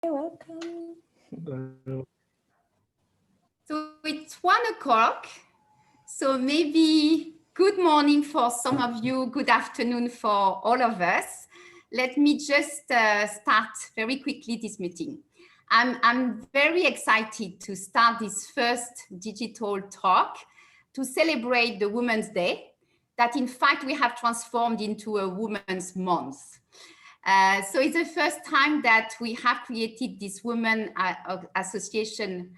Welcome. So it's 1 o'clock. So maybe good morning for some of you, good afternoon for all of us. Let me just start very quickly this meeting. I'm very excited to start this first digital talk to celebrate the Women's Day that in fact we have transformed into a Women's Month. So it's the first time that we have created this Women Association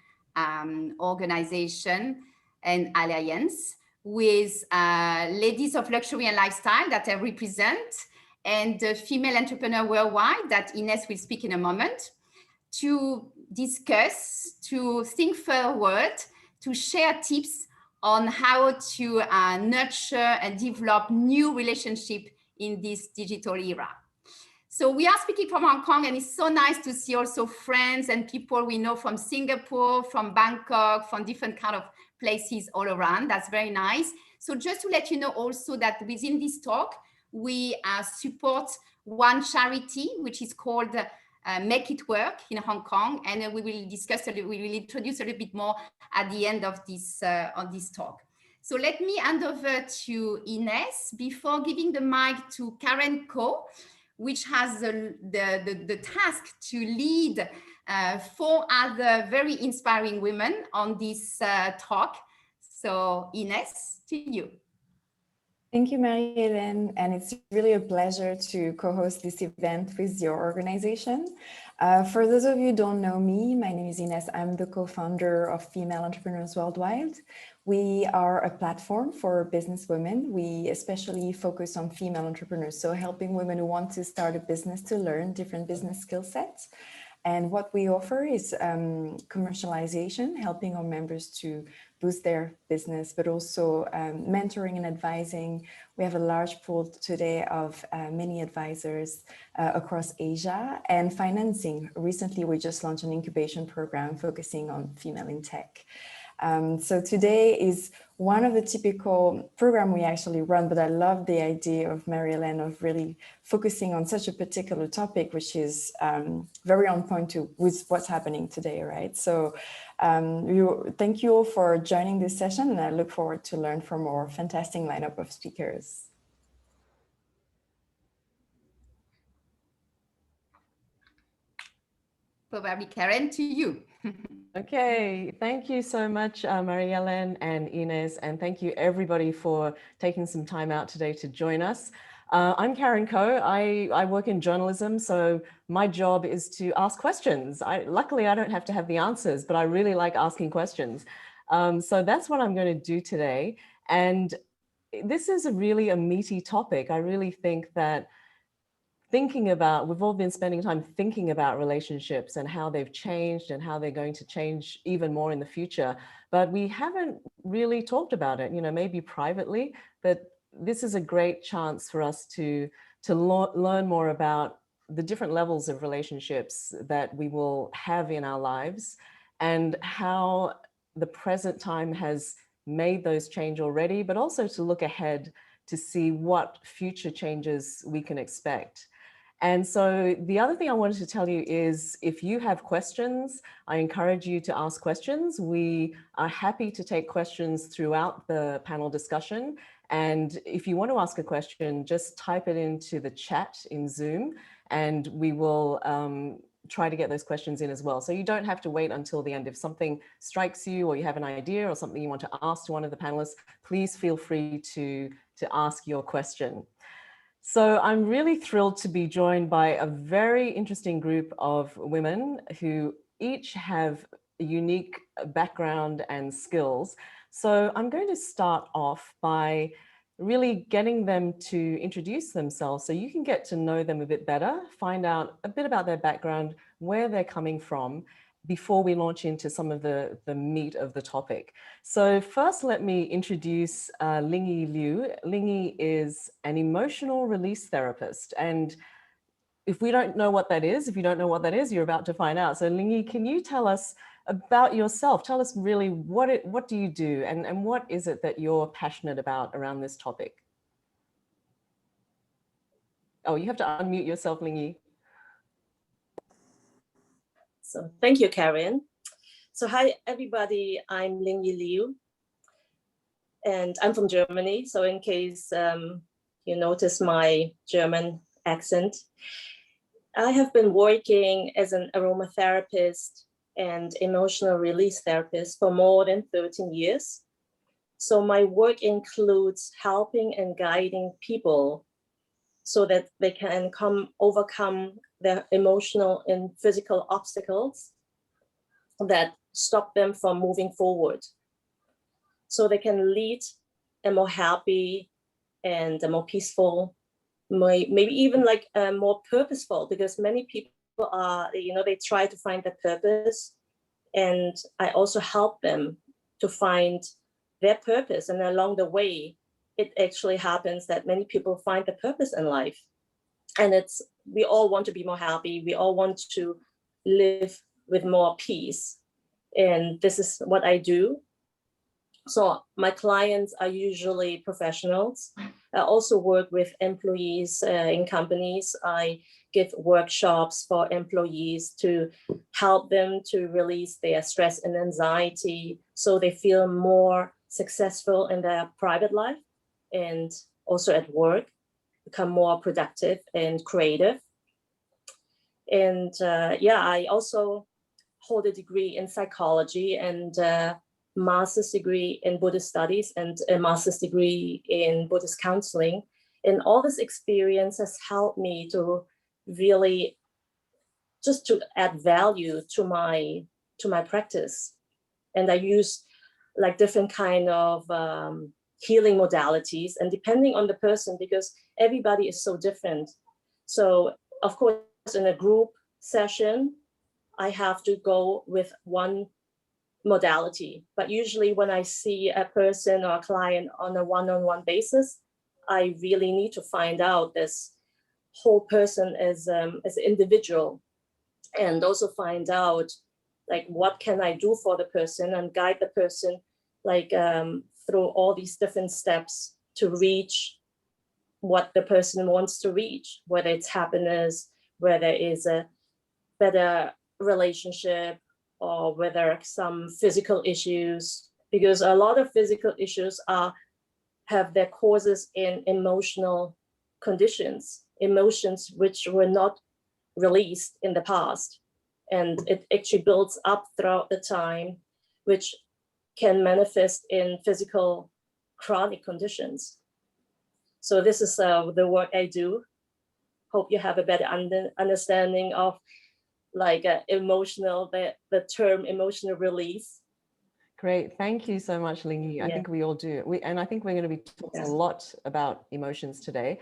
organization and alliance with ladies of luxury and lifestyle that I represent and the female entrepreneur worldwide that Ines will speak in a moment to discuss, to think forward, to share tips on how to nurture and develop new relationships in this digital era. So we are speaking from Hong Kong, and it's so nice to see also friends and people we know from Singapore, from Bangkok, from different kind of places all around. That's very nice. So just to let you know also that within this talk, we support one charity, which is called Make It Work in Hong Kong. And we will discuss, we will introduce a little bit more at the end of this, on this talk. So let me hand over to Ines before giving the mic to Karen Ko, which has the task to lead 4 other very inspiring women on this talk. So Ines, to you. Thank you, Marie-Hélène, and it's really a pleasure to co-host this event with your organization. For those of you who don't know me, my name is Ines. I'm the co-founder of Female Entrepreneurs Worldwide. We are a platform for business women. We especially focus on female entrepreneurs, so helping women who want to start a business to learn different business skill sets. And what we offer is commercialization, helping our members to boost their business, but also mentoring and advising. We have a large pool today of many advisors across Asia, and financing. Recently, we just launched an incubation program focusing on female in tech. So today is one of the typical program we actually run, but I love the idea of Marie-Hélène of really focusing on such a particular topic, which is very on point with what's happening today, right? So thank you all for joining this session, and I look forward to learn from our fantastic lineup of speakers. Probably Karen, to you. Okay, thank you so much, Marie-Hélène and Ines, and thank you everybody for taking some time out today to join us. I'm Karen Ko. I work in journalism, so my job is to ask questions. Luckily, I don't have to have the answers, but I really like asking questions. So that's what I'm going to do today. And this is really a meaty topic. I really think that we've all been spending time thinking about relationships and how they've changed and how they're going to change even more in the future. But we haven't really talked about it, maybe privately, but this is a great chance for us to learn more about the different levels of relationships that we will have in our lives and how the present time has made those change already, but also to look ahead to see what future changes we can expect. And so the other thing I wanted to tell you is if you have questions, I encourage you to ask questions. We are happy to take questions throughout the panel discussion. And if you want to ask a question, just type it into the chat in Zoom and we will try to get those questions in as well. So you don't have to wait until the end. If something strikes you or you have an idea or something you want to ask to one of the panelists, please feel free to ask your question. So I'm really thrilled to be joined by a very interesting group of women who each have a unique background and skills. So I'm going to start off by really getting them to introduce themselves so you can get to know them a bit better, find out a bit about their background, where they're coming from, before we launch into some of the meat of the topic. So first, let me introduce Ling-Yee Liu. Ling-Yee is an emotional release therapist. And if we don't know what that is, if you don't know what that is, you're about to find out. So Ling-Yee, can you tell us about yourself? Tell us really what do you do and what is it that you're passionate about around this topic? Oh, you have to unmute yourself, Ling-Yee. So thank you, Karen. So hi, everybody. I'm Ling-Yee, and I'm from Germany. So in case you notice my German accent, I have been working as an aromatherapist and emotional release therapist for more than 13 years. So my work includes helping and guiding people so that they can overcome their emotional and physical obstacles that stop them from moving forward. So they can lead a more happy and a more peaceful, maybe even like more purposeful, because many people are, they try to find their purpose. And I also help them to find their purpose. And along the way, it actually happens that many people find the purpose in life. And we all want to be more happy. We all want to live with more peace. And this is what I do. So my clients are usually professionals. I also work with employees in companies. I give workshops for employees to help them to release their stress and anxiety so they feel more successful in their private life and also at work, become more productive and creative. And I also hold a degree in psychology and master's degree in Buddhist studies and a master's degree in Buddhist counseling. And all this experience has helped me to really just to add value to my practice. And I use like different kind of healing modalities, and depending on the person, because everybody is so different. So of course, in a group session, I have to go with one modality. But usually when I see a person or a client on a one-on-one basis, I really need to find out this whole person as an individual, and also find out like what can I do for the person and guide the person like through all these different steps to reach what the person wants to reach, whether it's happiness, whether it's a better relationship, or whether some physical issues, because a lot of physical issues have their causes in emotional conditions, emotions which were not released in the past. And it actually builds up throughout the time, which can manifest in physical chronic conditions. So this is the work I do. Hope you have a better understanding of like the term emotional release. Great, thank you so much, Ling-Yee. Yeah. I think we all do. And I think we're going to be talking a lot about emotions today,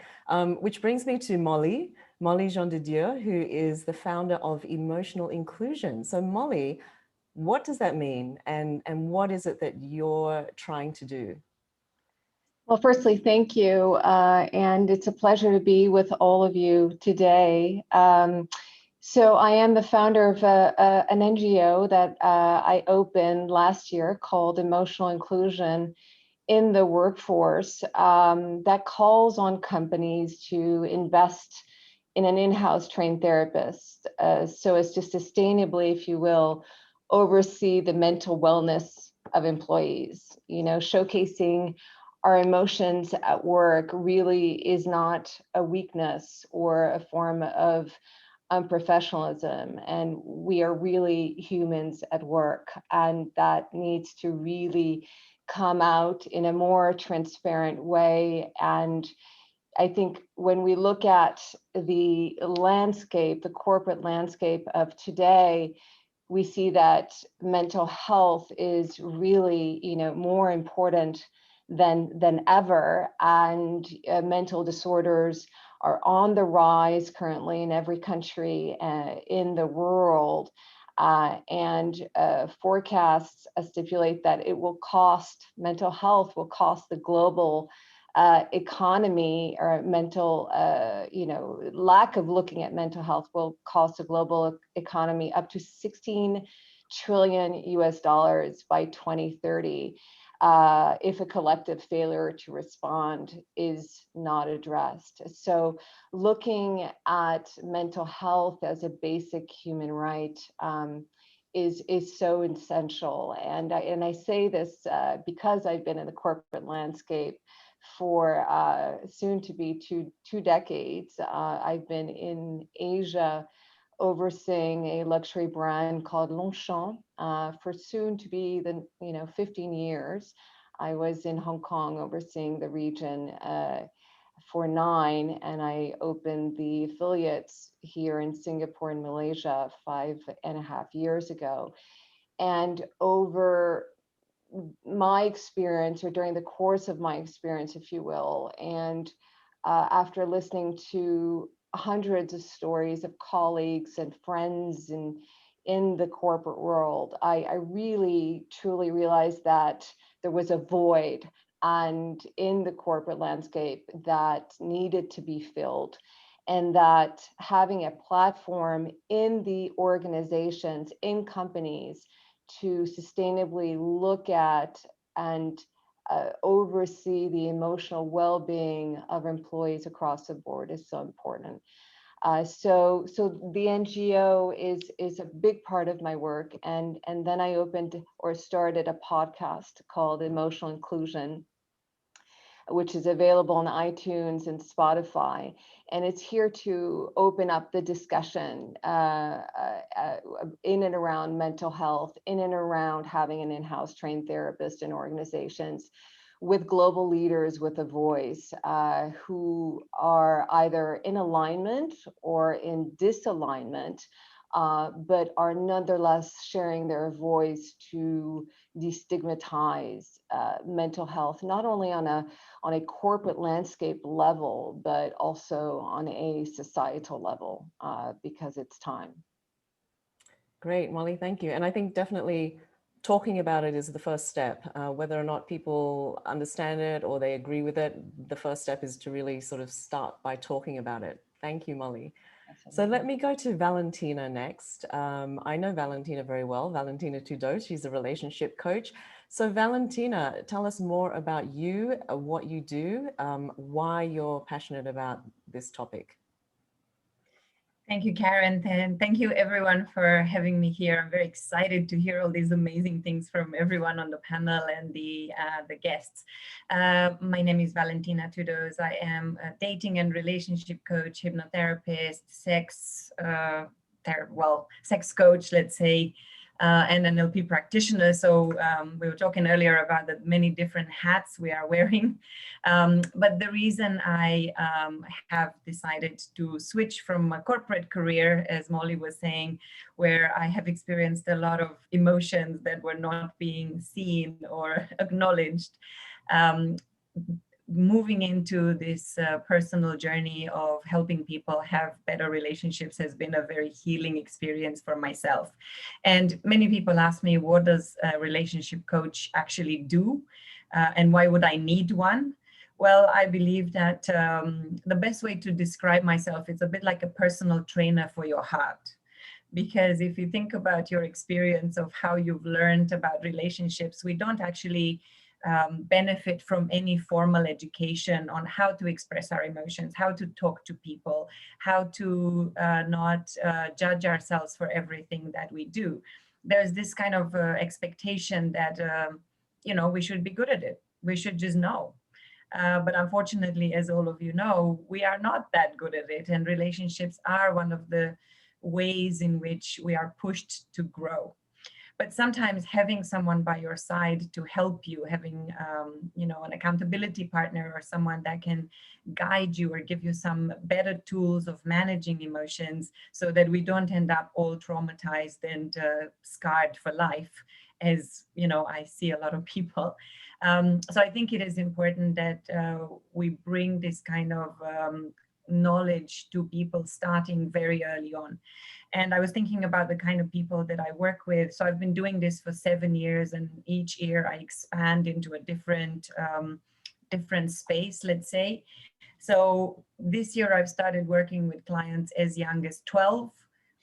which brings me to Mollie Jean De Dio, who is the founder of Emotional Inclusion. So Mollie, what does that mean? And what is it that you're trying to do? Well, firstly, thank you. And it's a pleasure to be with all of you today. So I am the founder of an NGO that I opened last year called Emotional Inclusion in the Workforce, that calls on companies to invest in an in-house trained therapist so as to sustainably, if you will, oversee the mental wellness of employees. Showcasing our emotions at work really is not a weakness or a form of unprofessionalism, and we are really humans at work, and that needs to really come out in a more transparent way. And I think when we look at the landscape, the corporate landscape of today, we see that mental health is really, more important than ever, and mental disorders are on the rise currently in every country in the world, and forecasts stipulate that mental health will cost the global economy, or mental, lack of looking at mental health will cost the global economy up to $16 trillion by 2030. if a collective failure to respond is not addressed. So looking at mental health as a basic human right is so essential. And I say this because I've been in the corporate landscape for soon to be two decades. I've been in Asia overseeing a luxury brand called Longchamps for soon to be 15 years. I was in Hong Kong overseeing the region for 9, and I opened the affiliates here in Singapore and Malaysia 5.5 years ago. And over my experience, or during the course of my experience, if you will, and after listening to hundreds of stories of colleagues and friends in the corporate world, I really truly realized that there was a void and in the corporate landscape that needed to be filled, and that having a platform in the organizations, in companies, to sustainably look at and oversee the emotional well-being of employees across the board is so important. So the NGO is a big part of my work, and then I opened or started a podcast called Emotional Inclusion, which is available on iTunes and Spotify. And it's here to open up the discussion in and around mental health, in and around having an in-house trained therapist in organizations, with global leaders with a voice who are either in alignment or in disalignment, but are nonetheless sharing their voice to destigmatize mental health, not only on a corporate landscape level, but also on a societal level, because it's time. Great, Mollie, thank you. And I think definitely talking about it is the first step. Whether or not people understand it or they agree with it, the first step is to really sort of start by talking about it. Thank you, Mollie. So let me go to Valentina next. I know Valentina very well, Valentina Tudose. She's a relationship coach. So Valentina, tell us more about you, what you do, why you're passionate about this topic. Thank you, Karen, and thank you everyone for having me here. I'm very excited to hear all these amazing things from everyone on the panel and the guests. My name is Valentina Tudose. I am a dating and relationship coach, hypnotherapist, sex coach, let's say, and an NLP practitioner. So we were talking earlier about the many different hats we are wearing. But the reason I have decided to switch from a corporate career, as Mollie was saying, where I have experienced a lot of emotions that were not being seen or acknowledged, moving into this personal journey of helping people have better relationships has been a very healing experience for myself. And many people ask me, what does a relationship coach actually do? And why would I need one? Well, I believe that the best way to describe myself is a bit like a personal trainer for your heart. Because if you think about your experience of how you've learned about relationships, we don't actually benefit from any formal education on how to express our emotions, how to talk to people, how to not judge ourselves for everything that we do. There's this kind of expectation that, we should be good at it. We should just know. But unfortunately, as all of you know, we are not that good at it. And relationships are one of the ways in which we are pushed to grow. But sometimes having someone by your side to help you, having an accountability partner or someone that can guide you or give you some better tools of managing emotions so that we don't end up all traumatized and scarred for life, as I see a lot of people. So I think it is important that we bring this kind of knowledge to people starting very early on. And I was thinking about the kind of people that I work with. So I've been doing this for 7 years, and each year I expand into a different space, let's say. So this year I've started working with clients as young as 12,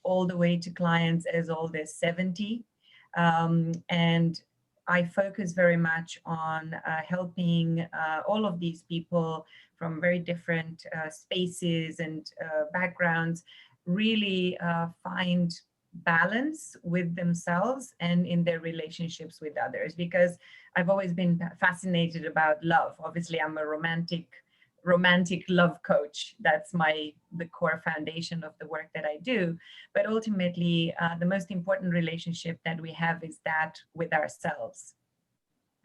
all the way to clients as old as 70. And I focus very much on helping all of these people from very different spaces and backgrounds really find balance with themselves and in their relationships with others, because I've always been fascinated about love. Obviously, I'm a romantic love coach. That's the core foundation of the work that I do. But ultimately, the most important relationship that we have is that with ourselves.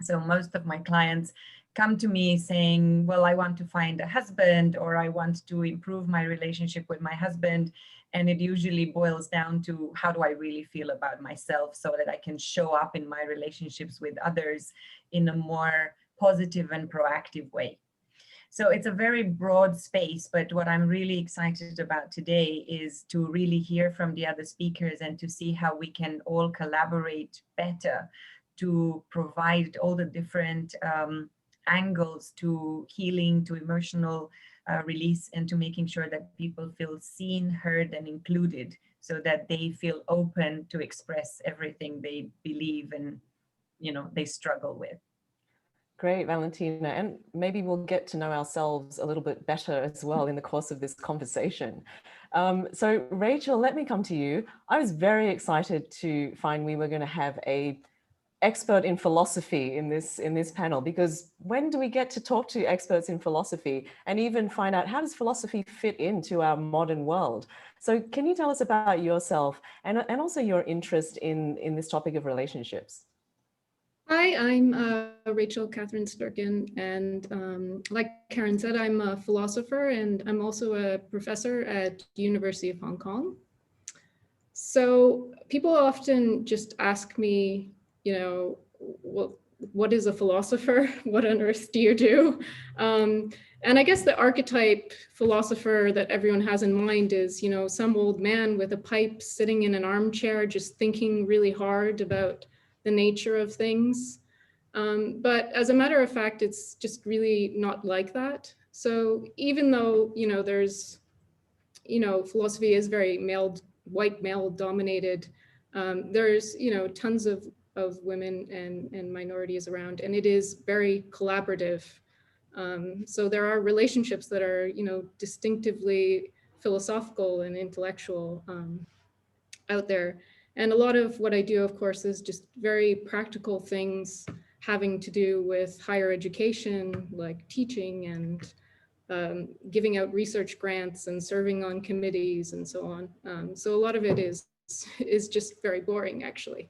So most of my clients come to me saying, well, I want to find a husband, or I want to improve my relationship with my husband. And it usually boils down to, how do I really feel about myself so that I can show up in my relationships with others in a more positive and proactive way. So it's a very broad space, but what I'm really excited about today is to really hear from the other speakers and to see how we can all collaborate better to provide all the different angles to healing, to emotional release, and to making sure that people feel seen, heard, and included, so that they feel open to express everything they believe and, you know, they struggle with. Great, Valentina. And maybe we'll get to know ourselves a little bit better as well in the course of this conversation. So Rachel, let me come to you. I was very excited to find we were going to have an expert in philosophy in this panel, because when do we get to talk to experts in philosophy and even find out, how does philosophy fit into our modern world? So can you tell us about yourself and also your interest in this topic of relationships? Hi, I'm Rachel Katharine Sterken, and like Karen said, I'm a philosopher and I'm also a professor at the University of Hong Kong. So people often just ask me, you know, what is a philosopher? What on earth do you do? And I guess the archetype philosopher that everyone has in mind is, you know, some old man with a pipe sitting in an armchair, just thinking really hard about the nature of things. But as a matter of fact, it's just really not like that. So even though, you know, there's, you know, philosophy is very white male dominated, there's, you know, tons of women and minorities around, and it is very collaborative. So there are relationships that are, you know, distinctively philosophical and intellectual out there. And a lot of what I do, of course, is just very practical things having to do with higher education, like teaching and giving out research grants and serving on committees and so on. So a lot of it is just very boring, actually.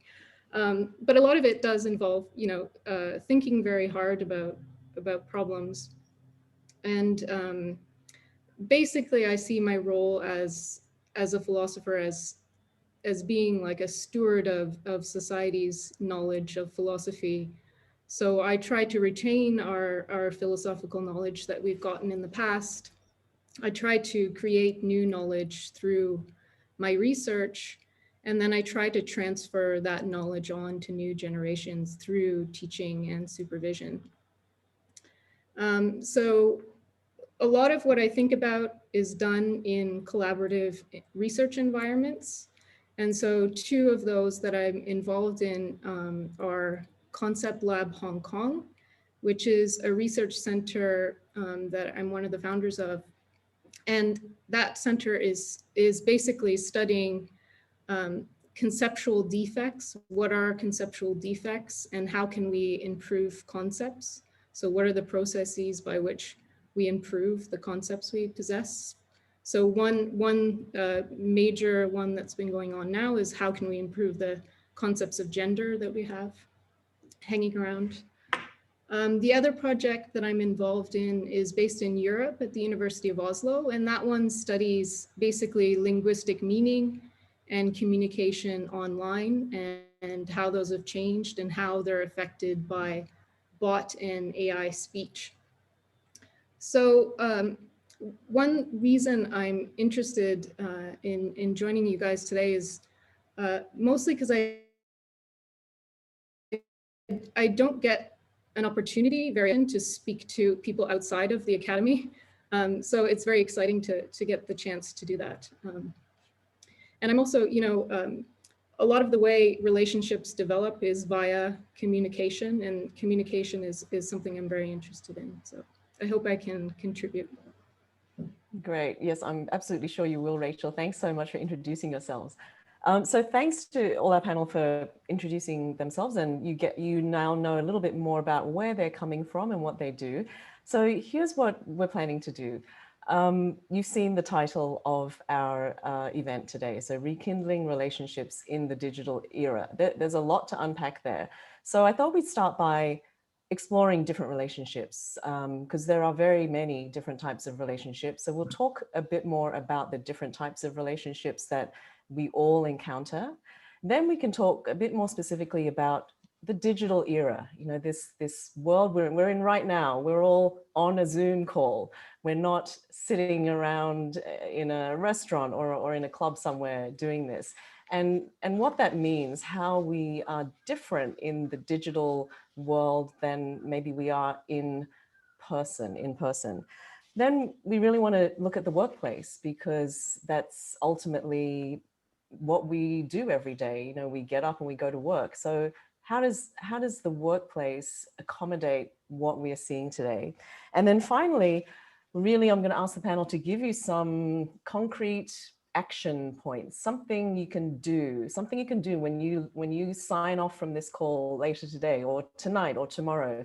But a lot of it does involve, you know, thinking very hard about problems. And basically, I see my role as a philosopher as being like a steward of society's knowledge of philosophy. So I try to retain our philosophical knowledge that we've gotten in the past. I try to create new knowledge through my research, and then I try to transfer that knowledge on to new generations through teaching and supervision. So a lot of what I think about is done in collaborative research environments. And so two of those that I'm involved in are Concept Lab Hong Kong, which is a research center that I'm one of the founders of. And that center is basically studying conceptual defects. What are conceptual defects and how can we improve concepts? So what are the processes by which we improve the concepts we possess? So one major one that's been going on now is how can we improve the concepts of gender that we have hanging around. The other project that I'm involved in is based in Europe at the University of Oslo, and that one studies basically linguistic meaning and communication online and how those have changed and how they're affected by bot and AI speech. So one reason I'm interested in joining you guys today is mostly because I don't get an opportunity very often to speak to people outside of the academy. So it's very exciting to get the chance to do that. And I'm also, you know, a lot of the way relationships develop is via communication, and communication is something I'm very interested in. So I hope I can contribute. Great. Yes, I'm absolutely sure you will, Rachel. Thanks so much for introducing yourselves. So thanks to all our panel for introducing themselves, and you now know a little bit more about where they're coming from and what they do. So here's what we're planning to do. You've seen the title of our event today, so Rekindling Relationships in the Digital Era. There's a lot to unpack there. So I thought we'd start by exploring different relationships, because there are very many different types of relationships. So we'll talk a bit more about the different types of relationships that we all encounter. Then we can talk a bit more specifically about the digital era, you know, this world we're in right now. We're all on a Zoom call. We're not sitting around in a restaurant or in a club somewhere doing this. And what that means, how we are different in the digital world than maybe we are in person. Then we really want to look at the workplace, because that's ultimately what we do every day. You know, we get up and we go to work. So how does the workplace accommodate what we are seeing today? And then finally, really, I'm going to ask the panel to give you some concrete action points, something you can do when you sign off from this call later today or tonight or tomorrow,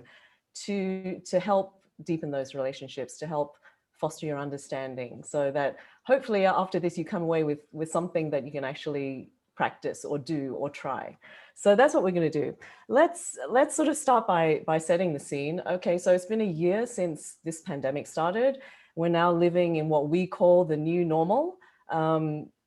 to help deepen those relationships, to help foster your understanding, so that hopefully after this you come away with something that you can actually practice or do or try. So that's what we're going to do. Let's sort of start by setting the scene. Okay, so it's been a year since this pandemic started. We're now living in what we call the new normal,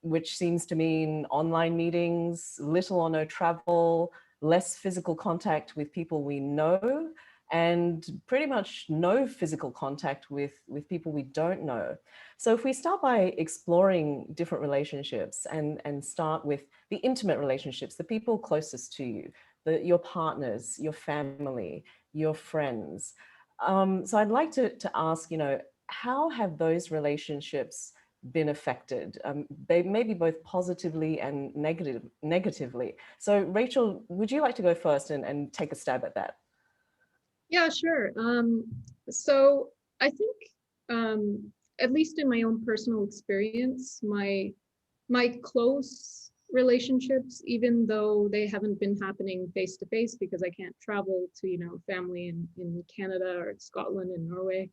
which seems to mean online meetings, little or no travel, less physical contact with people we know, and pretty much no physical contact with people we don't know. So if we start by exploring different relationships and start with the intimate relationships, the people closest to you, your partners, your family, your friends. So I'd like to ask, you know, how have those relationships been affected? They may be both positively and negatively. So Rachel, would you like to go first and take a stab at that? Yeah, sure. So I think, at least in my own personal experience, my close relationships, even though they haven't been happening face to face because I can't travel to, you know, family in Canada or Scotland and Norway,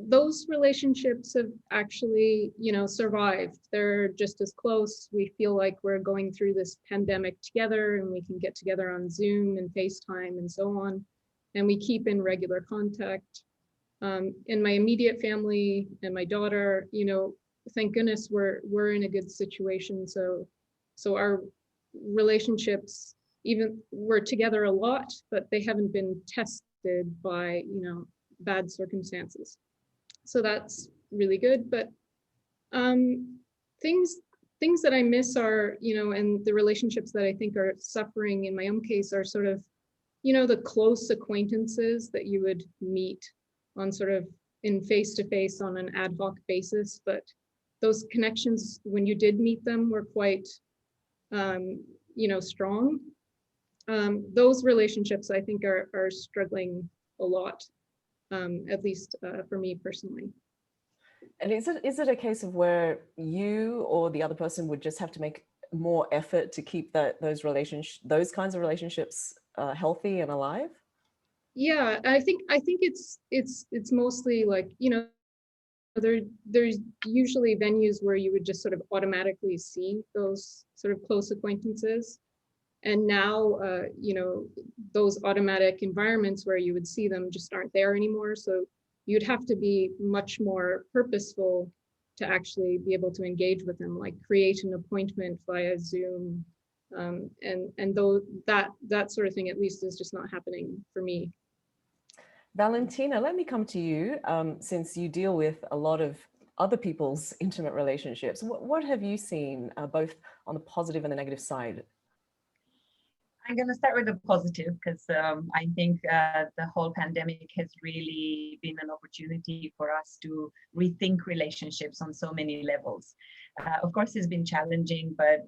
those relationships have actually, you know, survived. They're just as close. We feel like we're going through this pandemic together, and we can get together on Zoom and FaceTime and so on. And we keep in regular contact. In my immediate family and my daughter, you know, thank goodness we're in a good situation. So our relationships, even we're together a lot, but they haven't been tested by, you know, bad circumstances. So that's really good. But things that I miss are, you know, and the relationships that I think are suffering in my own case are sort of, you know, the close acquaintances that you would meet on sort of in face-to-face on an ad hoc basis. But those connections, when you did meet them, were quite, you know, strong. Those relationships, I think, are struggling a lot. At least for me personally. And is it a case of where you or the other person would just have to make more effort to keep those kinds of relationships healthy and alive? Yeah, I think it's mostly like, you know, there's usually venues where you would just sort of automatically see those sort of close acquaintances. And now, you know, those automatic environments where you would see them just aren't there anymore. So you'd have to be much more purposeful to actually be able to engage with them, like create an appointment via Zoom. And though that sort of thing, at least, is just not happening for me. Valentina, let me come to you, since you deal with a lot of other people's intimate relationships. What have you seen, both on the positive and the negative side? I'm going to start with the positive because I think the whole pandemic has really been an opportunity for us to rethink relationships on so many levels. Of course, it's been challenging, but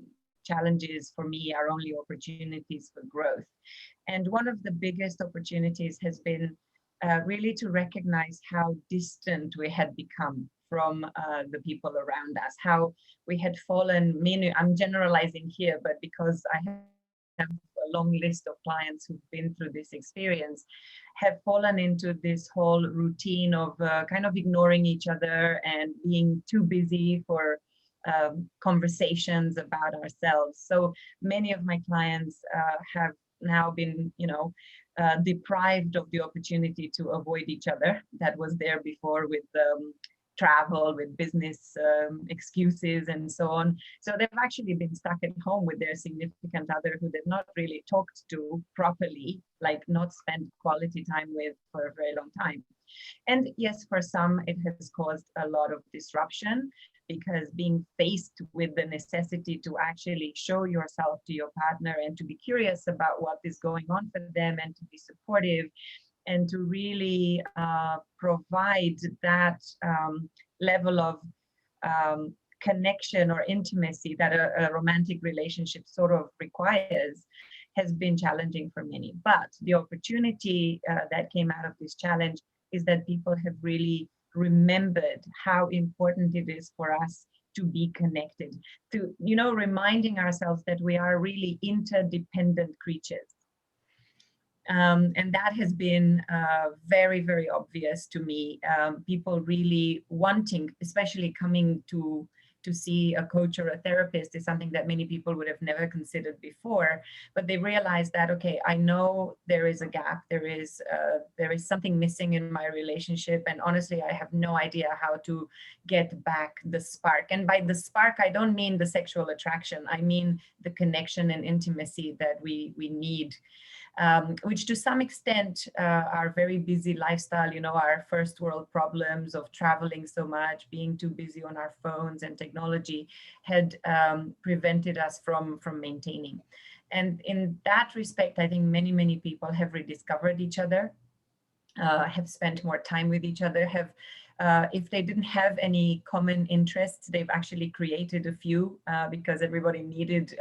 challenges for me are only opportunities for growth. And one of the biggest opportunities has been really to recognize how distant we had become from the people around us, how we had fallen, I'm generalizing here, but because I have a long list of clients who've been through this experience, have fallen into this whole routine of kind of ignoring each other and being too busy for conversations about ourselves. So many of my clients have now been, deprived of the opportunity to avoid each other that was there before with travel, with business excuses and so on. So they've actually been stuck at home with their significant other who they've not really talked to properly, like not spent quality time with for a very long time. And yes, for some, it has caused a lot of disruption because being faced with the necessity to actually show yourself to your partner and to be curious about what is going on for them and to be supportive and to really provide that level of connection or intimacy that a romantic relationship sort of requires has been challenging for many. But the opportunity that came out of this challenge is that people have really remembered how important it is for us to be connected, to, reminding ourselves that we are really interdependent creatures. And that has been very, very obvious to me. People really wanting, especially coming to see a coach or a therapist is something that many people would have never considered before, but they realize that, okay, I know there is a gap, there is something missing in my relationship, and honestly, I have no idea how to get back the spark. And by the spark, I don't mean the sexual attraction, I mean the connection and intimacy that we need. Which to some extent our very busy lifestyle, our first world problems of traveling so much, being too busy on our phones and technology had prevented us from maintaining. And in that respect, I think many, many people have rediscovered each other, have spent more time with each other, have if they didn't have any common interests, they've actually created a few because everybody needed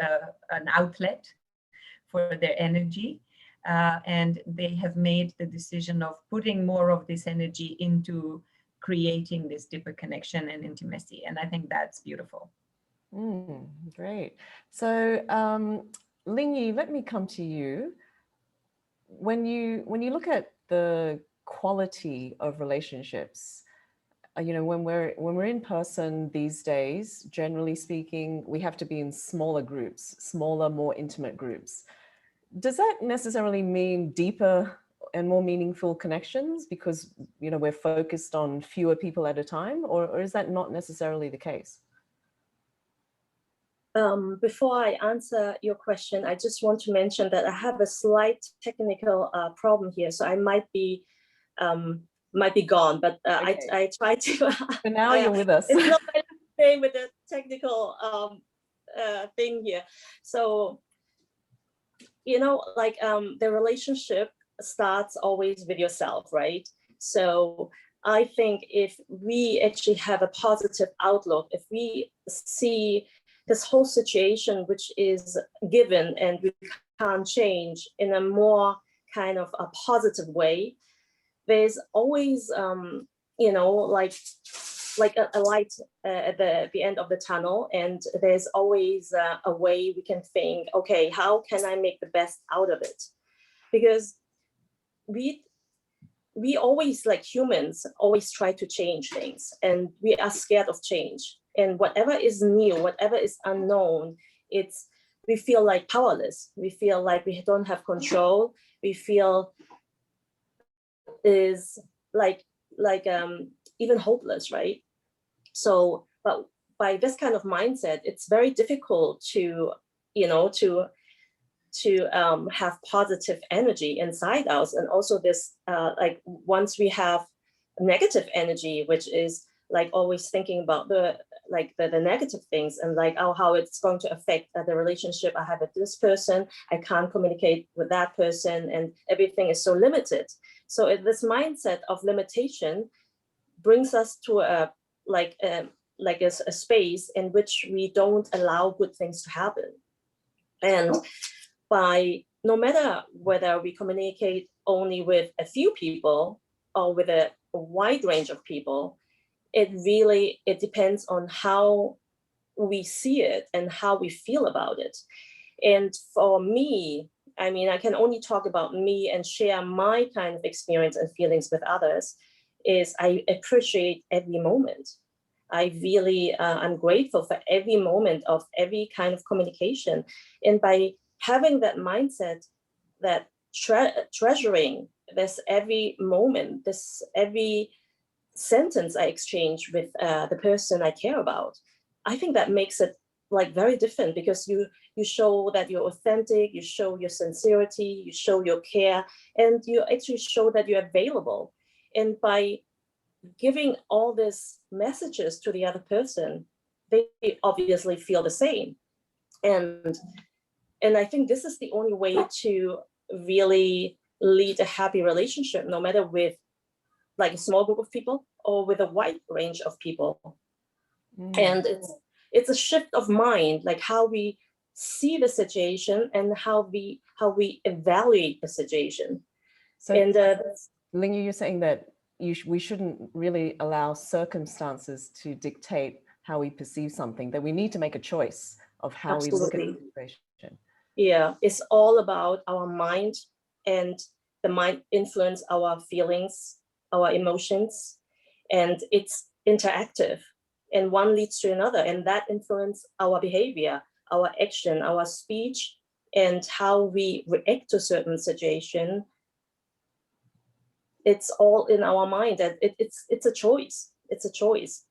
an outlet for their energy. And they have made the decision of putting more of this energy into creating this deeper connection and intimacy. And I think that's beautiful. Great. So Ling-Yee, let me come to you. When you look at the quality of relationships, when we're in person these days, generally speaking, we have to be in smaller groups, smaller, more intimate groups. Does that necessarily mean deeper and more meaningful connections because, we're focused on fewer people at a time, or is that not necessarily the case? Before I answer your question, I just want to mention that I have a slight technical problem here, so I might be gone, but okay. I try to. For now, you're with us. It's not my thing with the technical thing here, so. The relationship starts always with yourself, right? So I think if we actually have a positive outlook, if we see this whole situation, which is given and we can't change, in a more kind of a positive way, there's always, like a light at the end of the tunnel, and there's always a way we can think, okay, how can I make the best out of it? Because we always, like humans, always try to change things, and we are scared of change. And whatever is new, whatever is unknown, we feel like powerless. We feel like we don't have control. We feel is like even hopeless, right? So, but by this kind of mindset, it's very difficult to have positive energy inside us. And also this, once we have negative energy, which is like always thinking about like the negative things, and like how it's going to affect the relationship I have with this person. I can't communicate with that person, and everything is so limited. So this mindset of limitation brings us to a space in which we don't allow good things to happen. And by no matter whether we communicate only with a few people or with a wide range of people, it depends on how we see it and how we feel about it. And for me, I mean, I can only talk about me and share my kind of experience and feelings with others, is I appreciate every moment. I really, I'm grateful for every moment of every kind of communication. And by having that mindset, that treasuring this every moment, this every sentence I exchange with the person I care about, I think that makes it like very different, because you show that you're authentic, you show your sincerity, you show your care, and you actually show that you're available. And by giving all these messages to the other person, they obviously feel the same. And I think this is the only way to really lead a happy relationship, no matter with like a small group of people or with a wide range of people. And it's a shift of mind, like how we see the situation and how we evaluate the situation. So, and Ling-Yee, you're saying that we shouldn't really allow circumstances to dictate how we perceive something, that we need to make a choice of how we look at the situation. Yeah, it's all about our mind, and the mind influence our feelings, our emotions, and it's interactive, and one leads to another, and that influence our behavior, our action, our speech, and how we react to certain situation. It's all in our mind, and it's a choice. It's a choice.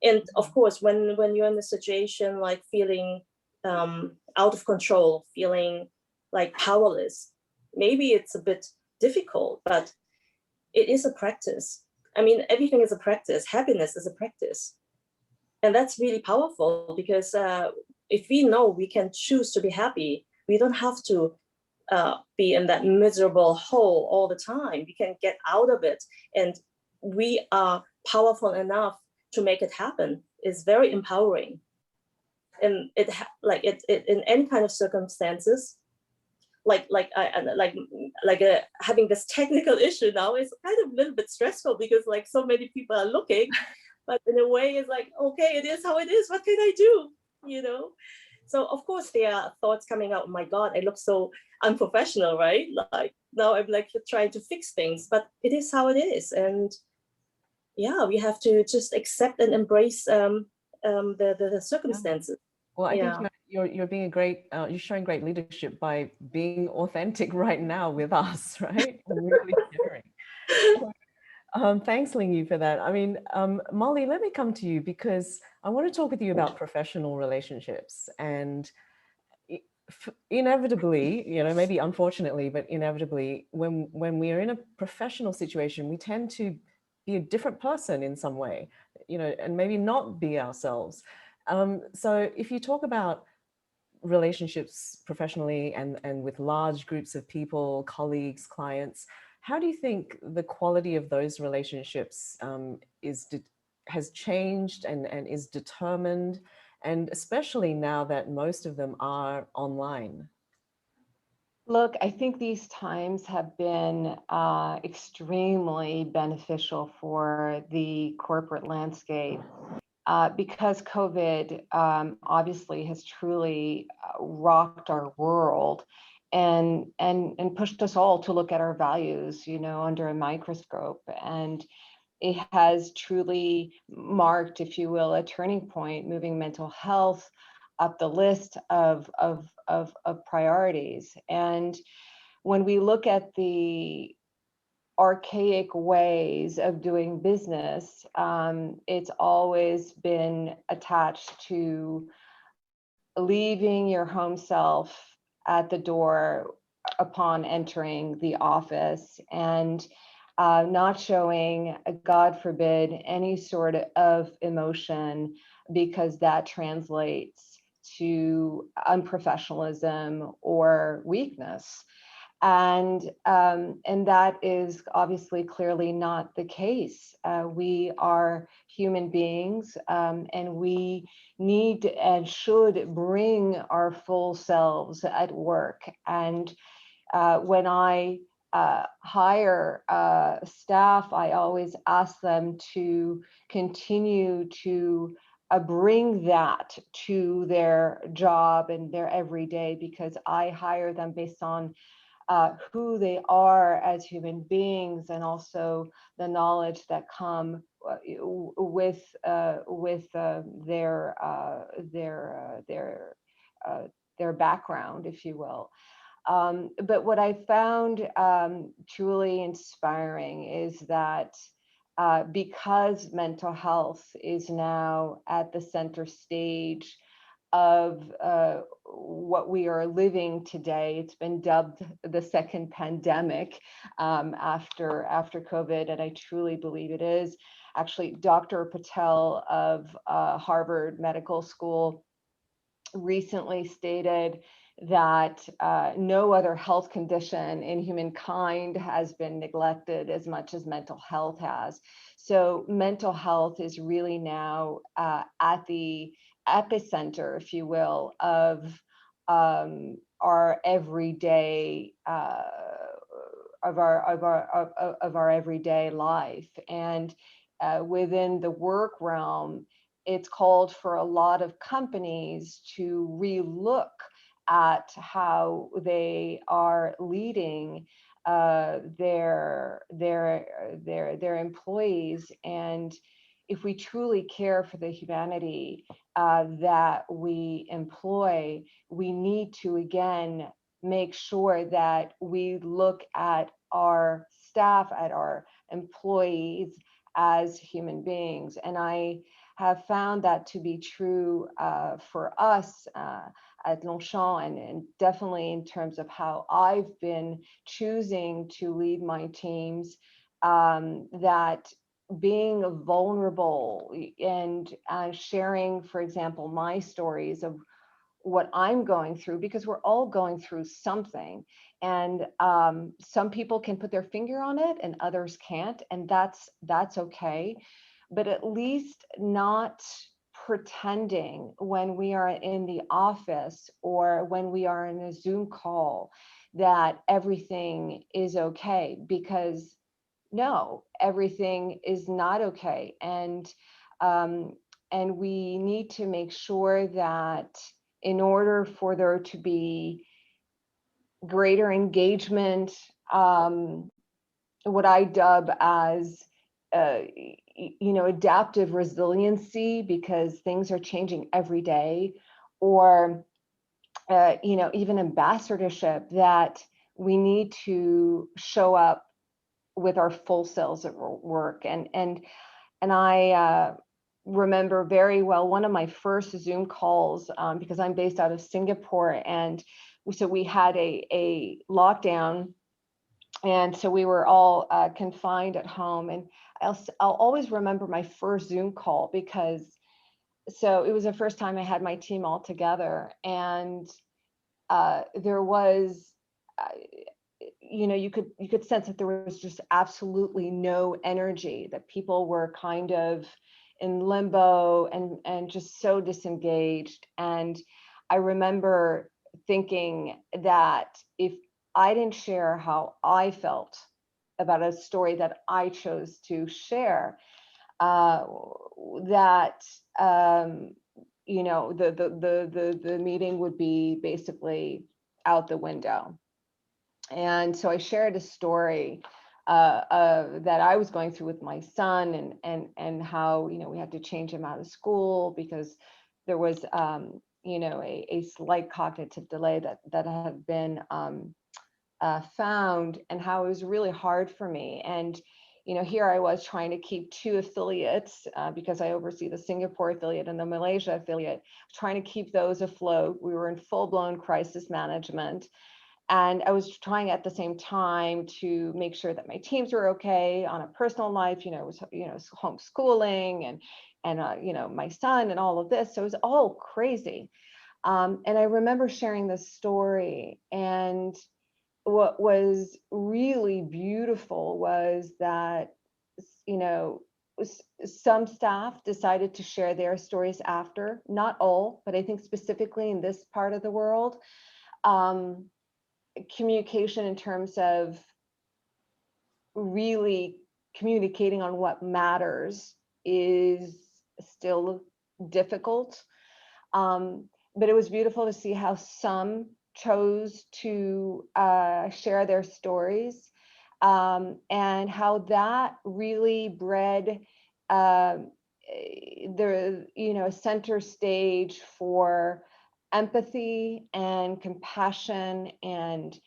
And of course, when you're in a situation like feeling out of control, feeling like powerless, maybe it's a bit difficult, but it is a practice. I mean, everything is a practice. Happiness is a practice. And that's really powerful, because if we know we can choose to be happy, we don't have to be in that miserable hole all the time. We can get out of it, and we are powerful enough to make it happen. It's very empowering. And it in any kind of circumstances, having this technical issue now is kind of a little bit stressful, because like so many people are looking, but in a way it's like, okay, it is how it is, what can I do, you know? So of course there are thoughts coming out, oh my God, I look so unprofessional, right? Like now I'm like trying to fix things, but it is how it is. And yeah, we have to just accept and embrace the circumstances. Well, I think you're being you're showing great leadership by being authentic right now with us, right? Really sharing. Thanks, Ling-Yee, for that. I mean, Mollie, let me come to you, because I want to talk with you about professional relationships. And inevitably, you know, maybe unfortunately, but inevitably, when we are in a professional situation, we tend to be a different person in some way, you know, and maybe not be ourselves. So if you talk about relationships professionally and with large groups of people, colleagues, clients, how do you think the quality of those relationships has changed and is determined, and especially now that most of them are online? Look, I think these times have been extremely beneficial for the corporate landscape. Because COVID obviously has truly rocked our world and pushed us all to look at our values, you know, under a microscope. And it has truly marked, if you will, a turning point, moving mental health up the list of priorities. And when we look at the archaic ways of doing business, it's always been attached to leaving your home self at the door upon entering the office. And not showing, God forbid, any sort of emotion, because that translates to unprofessionalism or weakness. And that is obviously clearly not the case. We are human beings, and we need and should bring our full selves at work. And when I hire staff, I always ask them to continue to bring that to their job and their everyday, because I hire them based on who they are as human beings, and also the knowledge that come with their background, if you will. But what I found truly inspiring is that because mental health is now at the center stage of what we are living today, it's been dubbed the second pandemic after COVID, and I truly believe it is. Actually, Dr. Patel of Harvard Medical School recently stated that no other health condition in humankind has been neglected as much as mental health has. So mental health is really now at the epicenter, if you will, of our everyday of our everyday life. And within the work realm, it's called for a lot of companies to relook at how they are leading their employees. And if we truly care for the humanity that we employ, we need to again make sure that we look at our staff, at our employees as human beings. And I have found that to be true for us at Longchamps, and definitely in terms of how I've been choosing to lead my teams, that being vulnerable and sharing, for example, my stories of what I'm going through, because we're all going through something, and some people can put their finger on it and others can't, and that's okay. But at least not pretending when we are in the office or when we are in a Zoom call that everything is okay, because no, everything is not okay. And we need to make sure that in order for there to be greater engagement, what I dub as adaptive resiliency, because things are changing every day, or even ambassadorship, that we need to show up with our full selves at work. And I remember very well one of my first Zoom calls, because I'm based out of Singapore, and so we had a lockdown, and so we were all confined at home. And I'll always remember my first Zoom call, because so it was the first time I had my team all together, and there was, you could sense that there was just absolutely no energy, that people were kind of in limbo and just so disengaged. And I remember thinking that if I didn't share how I felt about a story that I chose to share, that the meeting would be basically out the window. And so I shared a story that I was going through with my son, and how we had to change him out of school because there was a slight cognitive delay that had been found, and how it was really hard for me. And here I was trying to keep two affiliates, because I oversee the Singapore affiliate and the Malaysia affiliate, trying to keep those afloat. We were in full-blown crisis management. And I was trying at the same time to make sure that my teams were okay on a personal life, was, homeschooling and my son and all of this. So it was all crazy. And I remember sharing this story, and what was really beautiful was that, some staff decided to share their stories after, not all, but I think specifically in this part of the world, communication in terms of really communicating on what matters is still difficult. But it was beautiful to see how some chose to share their stories, and how that really bred the center stage for empathy and compassion and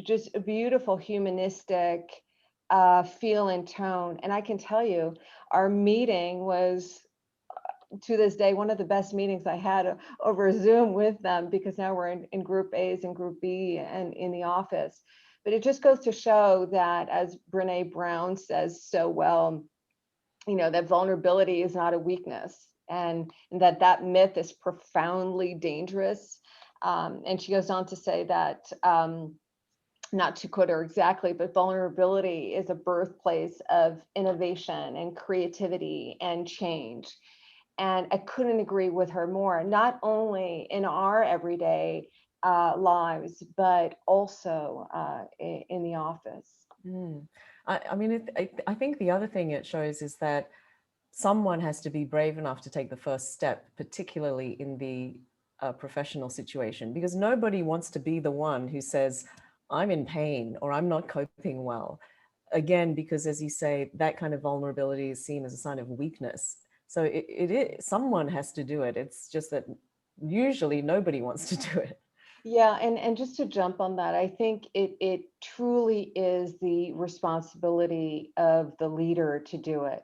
just a beautiful humanistic feel and tone. And I can tell you, our meeting was, to this day, one of the best meetings I had over Zoom with them, because now we're in group A's and group B and in the office. But it just goes to show that, as Brene Brown says so well, that vulnerability is not a weakness, and that myth is profoundly dangerous. And she goes on to say that, not to quote her exactly, but vulnerability is a birthplace of innovation and creativity and change. And I couldn't agree with her more, not only in our everyday lives, but also in the office. I mean, I think the other thing it shows is that someone has to be brave enough to take the first step, particularly in the professional situation, because nobody wants to be the one who says, I'm in pain or I'm not coping well. Again, because as you say, that kind of vulnerability is seen as a sign of weakness. So someone has to do it. It's just that usually nobody wants to do it. Yeah, and just to jump on that, I think it truly is the responsibility of the leader to do it.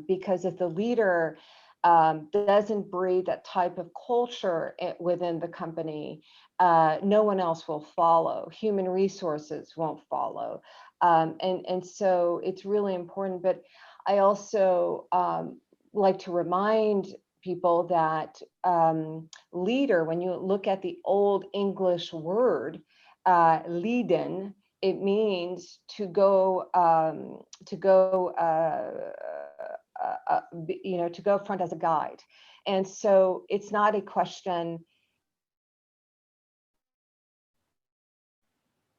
Because if the leader doesn't breed that type of culture within the company, no one else will follow. Human resources won't follow. And so it's really important. But I also like to remind people that leader, when you look at the old English word, leaden, it means to go front as a guide. And so it's not a question.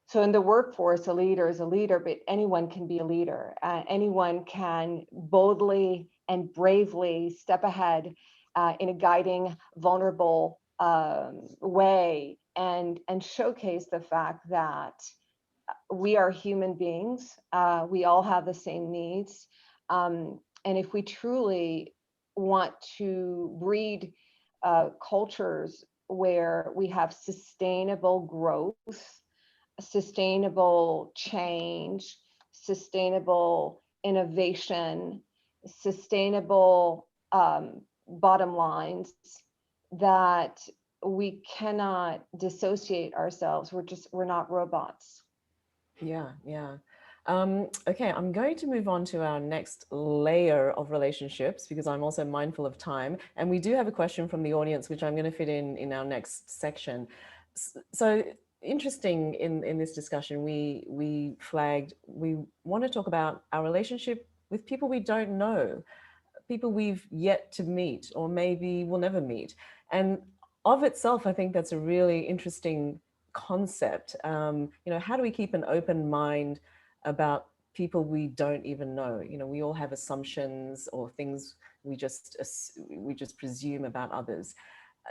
So in the workforce, a leader is a leader, but anyone can be a leader. Anyone can boldly and bravely step ahead in a guiding, vulnerable way, and showcase the fact that we are human beings. We all have the same needs. And if we truly want to breed cultures where we have sustainable growth, sustainable change, sustainable innovation, sustainable bottom lines, that we cannot dissociate ourselves. We're not robots. Yeah. Okay, I'm going to move on to our next layer of relationships, because I'm also mindful of time. And we do have a question from the audience, which I'm going to fit in our next section. So interesting, in this discussion, we flagged, we want to talk about our relationship with people we don't know, people we've yet to meet, or maybe we'll never meet. And of itself, I think that's a really interesting concept. How do we keep an open mind about people we don't even know? We all have assumptions or things we just presume about others.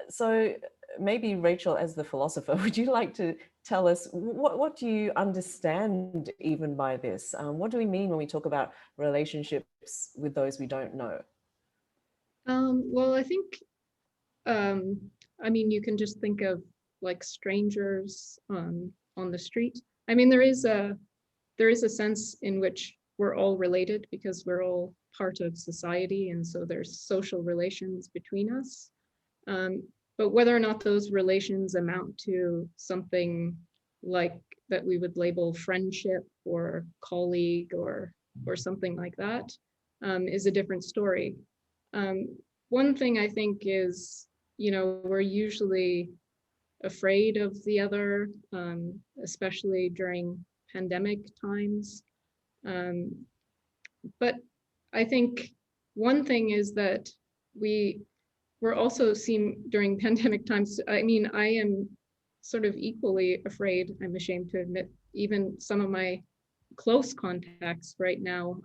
So maybe Rachel, as the philosopher, would you like to tell us what do you understand even by this? What do we mean when we talk about relationships with those we don't know? Well, I think, I mean, you can just think of like strangers on the street. I mean, there is a sense in which we're all related because we're all part of society, and so there's social relations between us. but whether or not those relations amount to something like that we would label friendship or colleague or something like that is a different story. One thing I think is, we're usually afraid of the other, especially during pandemic times. But I think one thing is that we're also seeing during pandemic times, I mean, I am sort of equally afraid, I'm ashamed to admit, even some of my close contacts right now,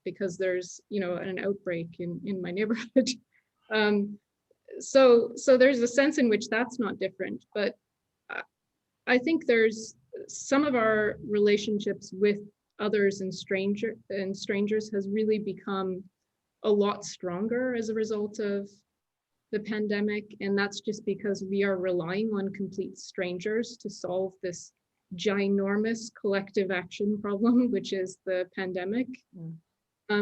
because there's, an outbreak in my neighborhood. So there's a sense in which that's not different, but I think there's some of our relationships with others and strangers has really become a lot stronger as a result of the pandemic. And that's just because we are relying on complete strangers to solve this ginormous collective action problem, which is the pandemic.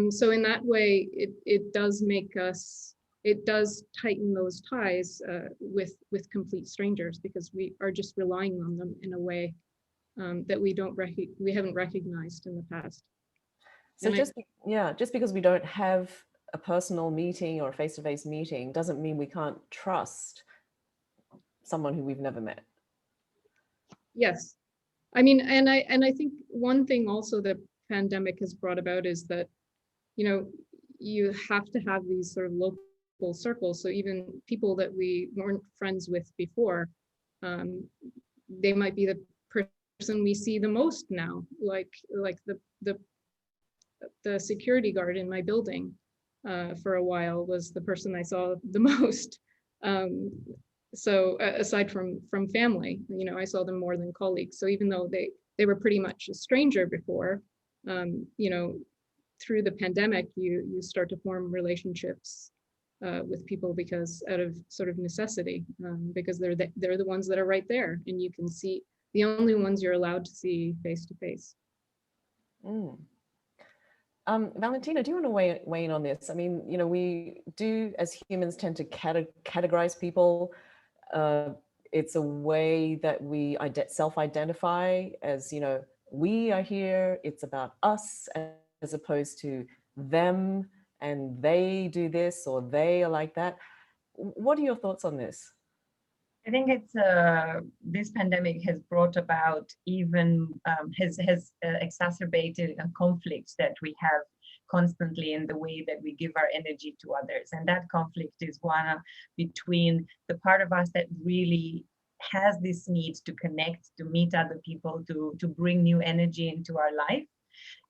So in that way, it does make us, it does tighten those ties with complete strangers, because we are just relying on them in a way that we haven't recognized in the past. So just because we don't have a personal meeting or a face-to-face meeting doesn't mean we can't trust someone who we've never met. Yes, I mean, and I think one thing also that pandemic has brought about is that, you have to have these sort of local circles. So even people that we weren't friends with before, they might be the person we see the most now, like the security guard in my building for a while was the person I saw the most. So aside from family, I saw them more than colleagues. So even though they were pretty much a stranger before, through the pandemic, you start to form relationships with people because out of sort of necessity, because they're the ones that are right there, and you can see the only ones you're allowed to see face to face. Valentina, do you want to weigh in on this? I mean, we do as humans tend to categorize people. It's a way that we self-identify as, we are here, it's about us, as opposed to them and they do this or they are like that. What are your thoughts on this? I think it's this pandemic has brought about even has exacerbated a conflict that we have constantly in the way that we give our energy to others, and that conflict is one between the part of us that really has this need to connect, to meet other people, to bring new energy into our life,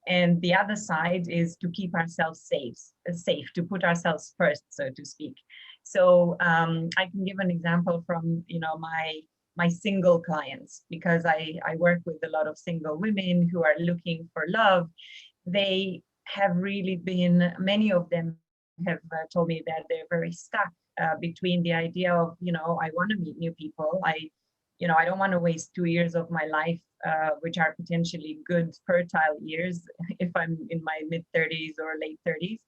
and the other side is to keep ourselves safe, to put ourselves first, so to speak. So I can give an example from my single clients, because I work with a lot of single women who are looking for love. They have really been, many of them have told me that they're very stuck between the idea of, I want to meet new people. I don't want to waste 2 years of my life, which are potentially good, fertile years if I'm in my mid-30s or late 30s.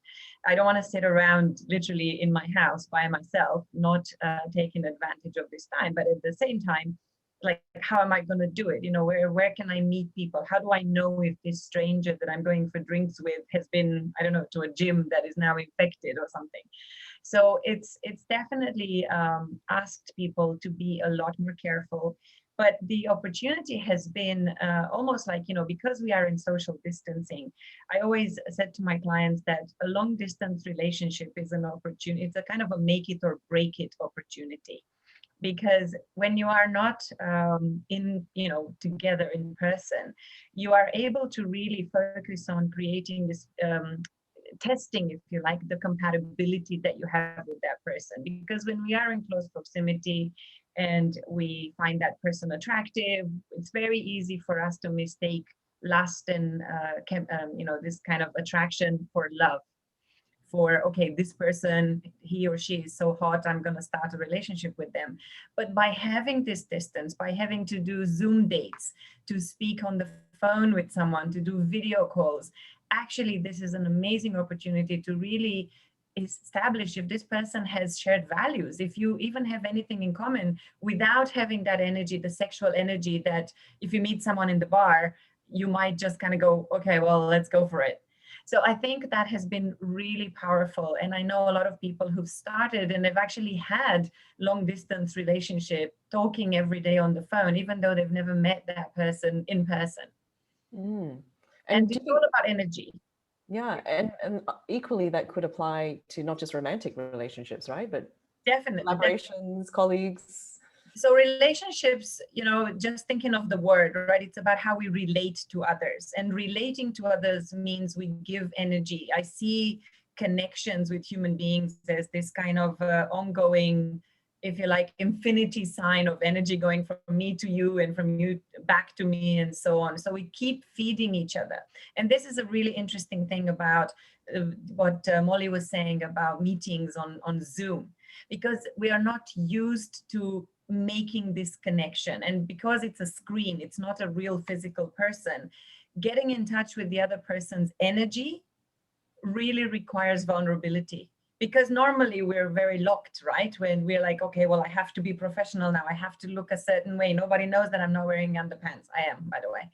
I don't want to sit around literally in my house by myself, not taking advantage of this time. But at the same time, like, how am I going to do it? Where can I meet people? How do I know if this stranger that I'm going for drinks with has been, I don't know, to a gym that is now infected or something? So it's definitely asked people to be a lot more careful. But the opportunity has been almost like, because we are in social distancing, I always said to my clients that a long distance relationship is an opportunity. It's a kind of a make it or break it opportunity. Because when you are not together in person, you are able to really focus on creating this testing, if you like, the compatibility that you have with that person. Because when we are in close proximity and we find that person attractive, it's very easy for us to mistake lust and this kind of attraction for love. For, okay, this person, he or she is so hot, I'm going to start a relationship with them. But by having this distance, by having to do Zoom dates, to speak on the phone with someone, to do video calls, actually, this is an amazing opportunity to really establish if this person has shared values, if you even have anything in common, without having that energy, the sexual energy that if you meet someone in the bar, you might just kind of go, okay, well, let's go for it. So I think that has been really powerful. And I know a lot of people who've started and they've actually had long distance relationship, talking every day on the phone, even though they've never met that person in person. Mm. And it's all about energy. Yeah, and equally that could apply to not just romantic relationships, right? But definitely collaborations, colleagues. So relationships, you know, just thinking of the word, right? It's about how we relate to others, and relating to others means we give energy. I see connections with human beings as this kind of ongoing, if you like, infinity sign of energy going from me to you and from you back to me and so on. So we keep feeding each other. And this is a really interesting thing about what Mollie was saying about meetings on Zoom, because we are not used to making this connection. And because it's a screen, it's not a real physical person, getting in touch with the other person's energy really requires vulnerability. Because normally we're very locked, right? When we're like, okay, well, I have to be professional now. I have to look a certain way. Nobody knows that I'm not wearing underpants. I am, by the way.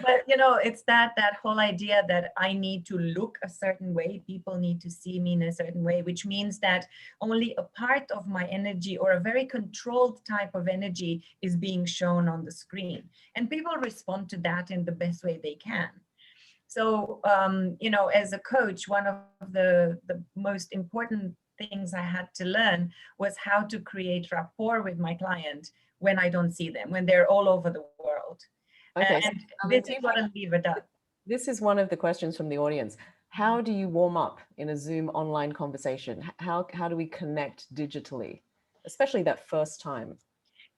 But, you know, it's that whole idea that I need to look a certain way. People need to see me in a certain way, which means that only a part of my energy or a very controlled type of energy is being shown on the screen. And people respond to that in the best way they can. So, you know, as a coach, one of the most important things I had to learn was how to create rapport with my client when I don't see them, when they're all over the world. Okay, and this is what I'll leave it up. This is one of the questions from the audience. How do you warm up in a Zoom online conversation? How do we connect digitally, especially that first time?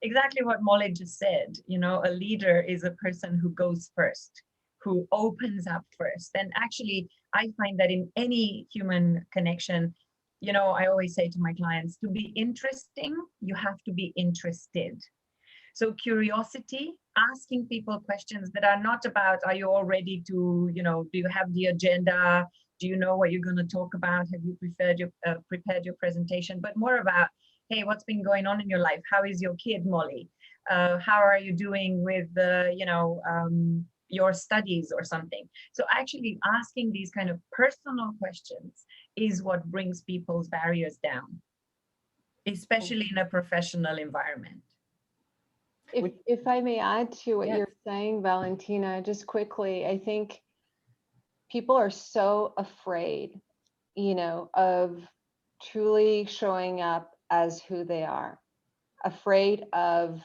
Exactly what Mollie just said. You know, a leader is a person who goes first, who opens up first. And actually, I find that in any human connection, you know, I always say to my clients, to be interesting, you have to be interested. So curiosity, asking people questions that are not about, are you all ready to, you know, do you have the agenda? Do you know what you're going to talk about? Have you prepared your presentation? But more about, hey, what's been going on in your life? How is your kid, Mollie? How are you doing with, you know, your studies or something? So actually asking these kind of personal questions is what brings people's barriers down, especially in a professional environment. If I may add to what you're saying, Valentina, just quickly, I think people are so afraid, you know, of truly showing up as who they are, afraid of,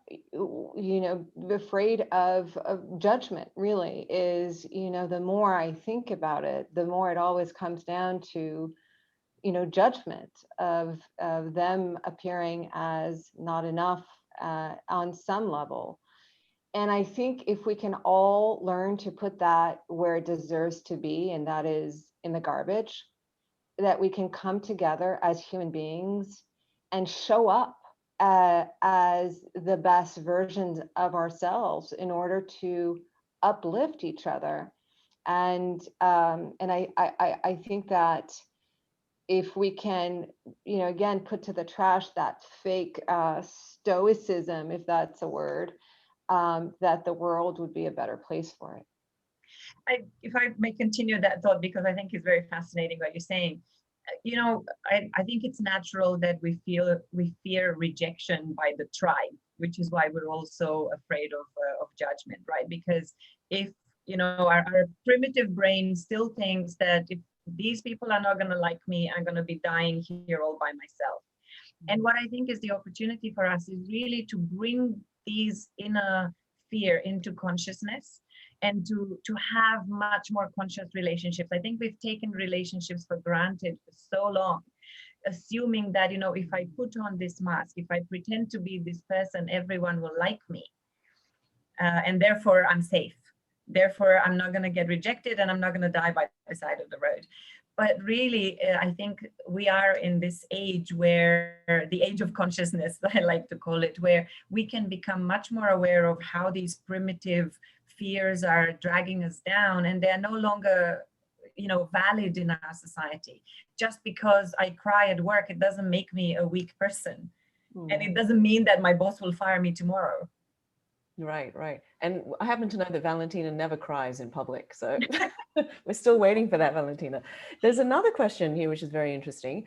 you know, afraid of judgment really is, you know, the more I think about it, the more it always comes down to, you know, judgment of them appearing as not enough on some level. And I think if we can all learn to put that where it deserves to be, and that is in the garbage, that we can come together as human beings and show up as the best versions of ourselves in order to uplift each other. And I think that if we can, you know, again, put to the trash that fake stoicism, if that's a word, that the world would be a better place for it. If I may continue that thought, because I think it's very fascinating what you're saying. You know, I think it's natural that we fear rejection by the tribe, which is why we're also afraid of judgment, right? Because if, you know, our primitive brain still thinks that if these people are not going to like me, I'm going to be dying here all by myself. And what I think is the opportunity for us is really to bring these inner fear into consciousness and to have much more conscious relationships. I think we've taken relationships for granted for so long, assuming that, you know, if I put on this mask, if I pretend to be this person, everyone will like me. And therefore I'm safe. Therefore, I'm not going to get rejected and I'm not going to die by the side of the road. But really, I think we are in this age where the age of consciousness, I like to call it, where we can become much more aware of how these primitive fears are dragging us down, and they're no longer, valid in our society. Just because I cry at work, it doesn't make me a weak person. And it doesn't mean that my boss will fire me tomorrow. Right, right. And I happen to know that Valentina never cries in public. So we're still waiting for that, Valentina. There's another question here, which is very interesting,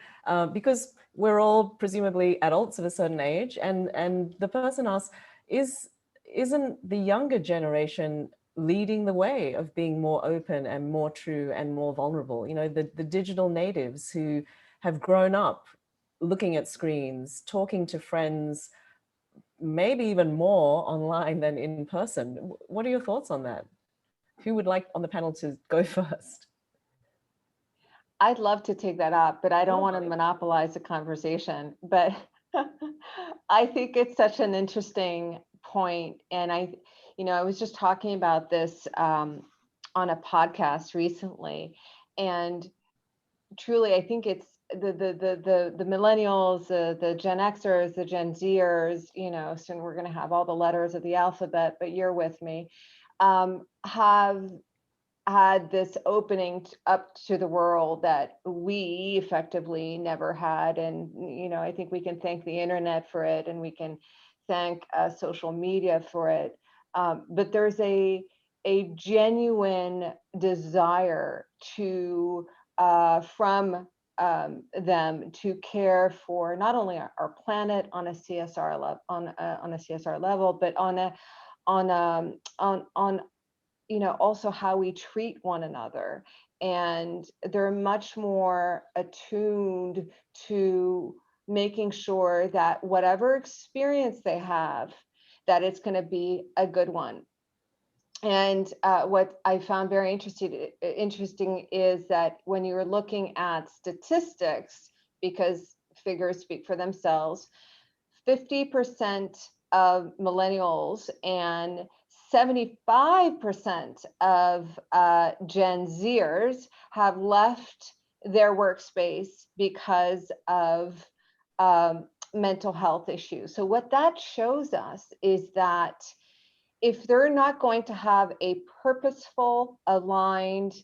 because we're all presumably adults of a certain age. And the person asks, isn't the younger generation leading the way of being more open and more true and more vulnerable? The digital natives who have grown up looking at screens, talking to friends, maybe even more online than in person. What are your thoughts on that? Who would like on the panel to go first? I'd love to take that up, but I don't want to monopolize the conversation. But I think it's such an interesting point. And I was just talking about this on a podcast recently. And truly, I think it's the millennials, the Gen Xers, the Gen Zers, soon we're going to have all the letters of the alphabet, but you're with me, have had this opening up to the world that we effectively never had. And, I think we can thank the internet for it, and we can thank social media for it. But there's a genuine desire to from them to care for not only our planet on a CSR level, on a CSR level, but on also how we treat one another. And they're much more attuned to making sure that whatever experience they have, that it's going to be a good one. And what I found very interesting is that when you're looking at statistics, because figures speak for themselves, 50% of millennials and 75% of Gen Zers have left their workspace because of mental health issues. So what that shows us is that if they're not going to have a purposeful, aligned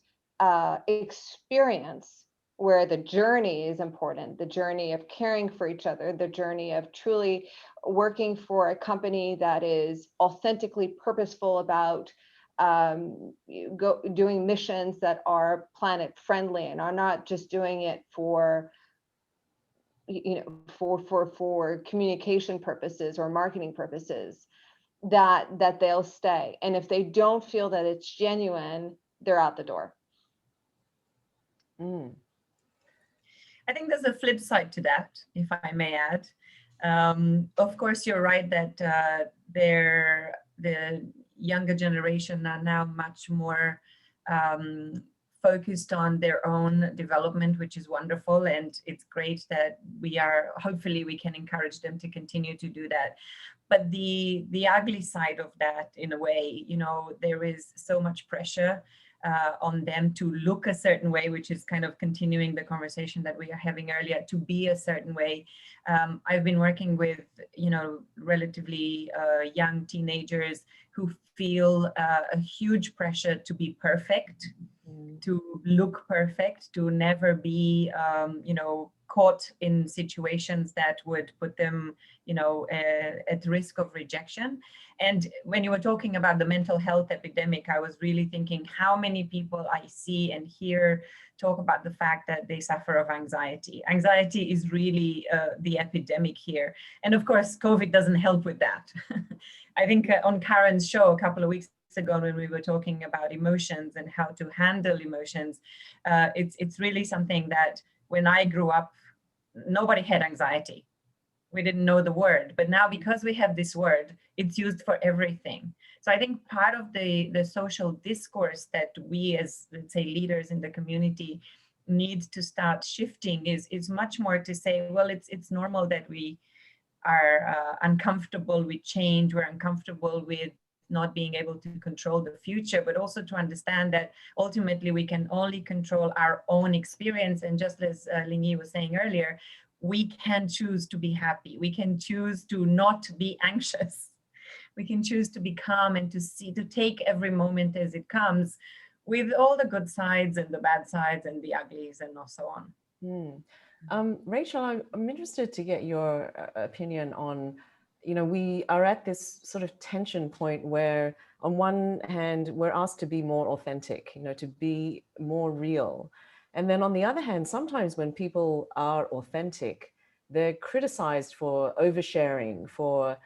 experience where the journey is important, the journey of caring for each other, the journey of truly working for a company that is authentically purposeful about doing missions that are planet friendly and are not just doing it for communication purposes or marketing purposes, that they'll stay. And if they don't feel that it's genuine, they're out the door. I think there's a flip side to that, if I may add. Of course, you're right that the younger generation are now much more focused on their own development, which is wonderful. And it's great that hopefully we can encourage them to continue to do that. But the ugly side of that, in a way, there is so much pressure on them to look a certain way, which is kind of continuing the conversation that we are having earlier, to be a certain way. I've been working with, relatively young teenagers who feel a huge pressure to be perfect, to look perfect, to never be, caught in situations that would put them, at risk of rejection. And when you were talking about the mental health epidemic, I was really thinking how many people I see and hear talk about the fact that they suffer of anxiety. Anxiety is really the epidemic here. And of course, COVID doesn't help with that. I think on Karen's show a couple of weeks ago, when we were talking about emotions and how to handle emotions, it's really something that when I grew up, nobody had anxiety. We didn't know the word, but now because we have this word, it's used for everything. So I think part of the social discourse that we as, let's say, leaders in the community need to start shifting is much more to say, well, it's normal that we are uncomfortable with change, we're uncomfortable with not being able to control the future, but also to understand that ultimately we can only control our own experience. And just as Ling-Yee was saying earlier, we can choose to be happy. We can choose to not be anxious. We can choose to be calm and to take every moment as it comes with all the good sides and the bad sides and the uglies and so on. Rachel, I'm interested to get your opinion on, we are at this sort of tension point where on one hand, we're asked to be more authentic, to be more real. And then on the other hand, sometimes when people are authentic, they're criticized for oversharing, for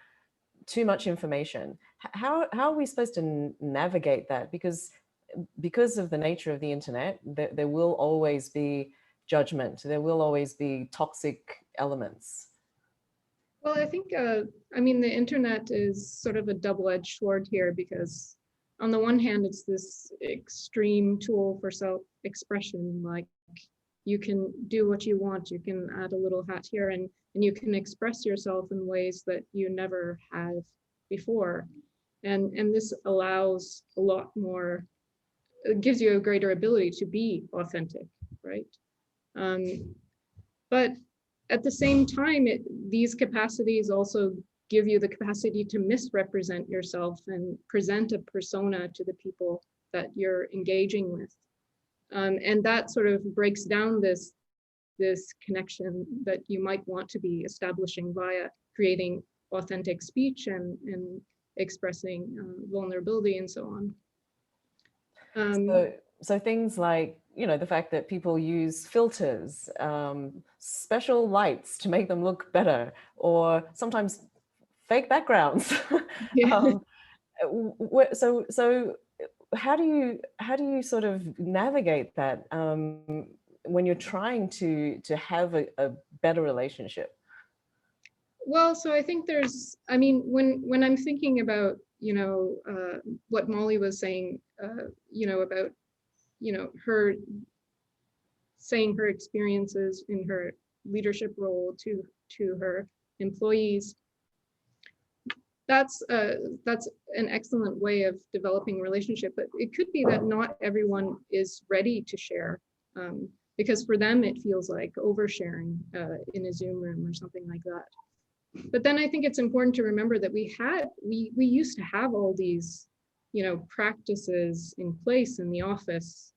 too much information. How are we supposed to navigate that? Because of the nature of the internet, there will always be judgment. There will always be toxic elements. Well, I think, I mean, the internet is sort of a double-edged sword here, because on the one hand, it's this extreme tool for self-expression. Like, you can do what you want. You can add a little hat here, and you can express yourself in ways that you never have before. And this allows a lot more, it gives you a greater ability to be authentic, right? But at the same time, these capacities also give you the capacity to misrepresent yourself and present a persona to the people that you're engaging with. And that sort of breaks down this connection that you might want to be establishing via creating authentic speech and expressing vulnerability and so on. So things like, the fact that people use filters, special lights to make them look better, or sometimes fake backgrounds. Yeah. So how do you sort of navigate that when you're trying to have a better relationship? Well, so I think I mean, when I'm thinking about, what Mollie was saying, about, her saying her experiences in her leadership role to her employees, that's an excellent way of developing a relationship. But it could be that not everyone is ready to share, because for them it feels like oversharing in a Zoom room or something like that. But then I think it's important to remember that we used to have all these, practices in place in the office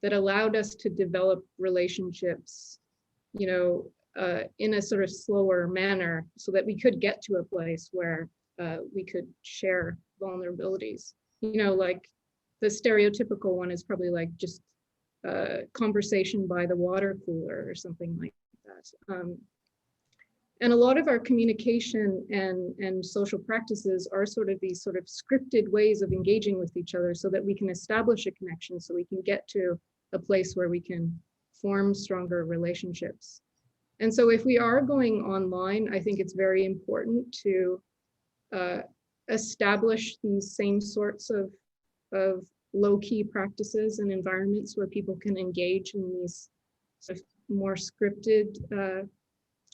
that allowed us to develop relationships, in a sort of slower manner, so that we could get to a place where we could share vulnerabilities. Like the stereotypical one is probably like just conversation by the water cooler or something like that. And a lot of our communication and social practices are sort of these sort of scripted ways of engaging with each other, so that we can establish a connection, so we can get to a place where we can form stronger relationships. And so if we are going online, I think it's very important to establish these same sorts of low-key practices and environments where people can engage in these sort of more scripted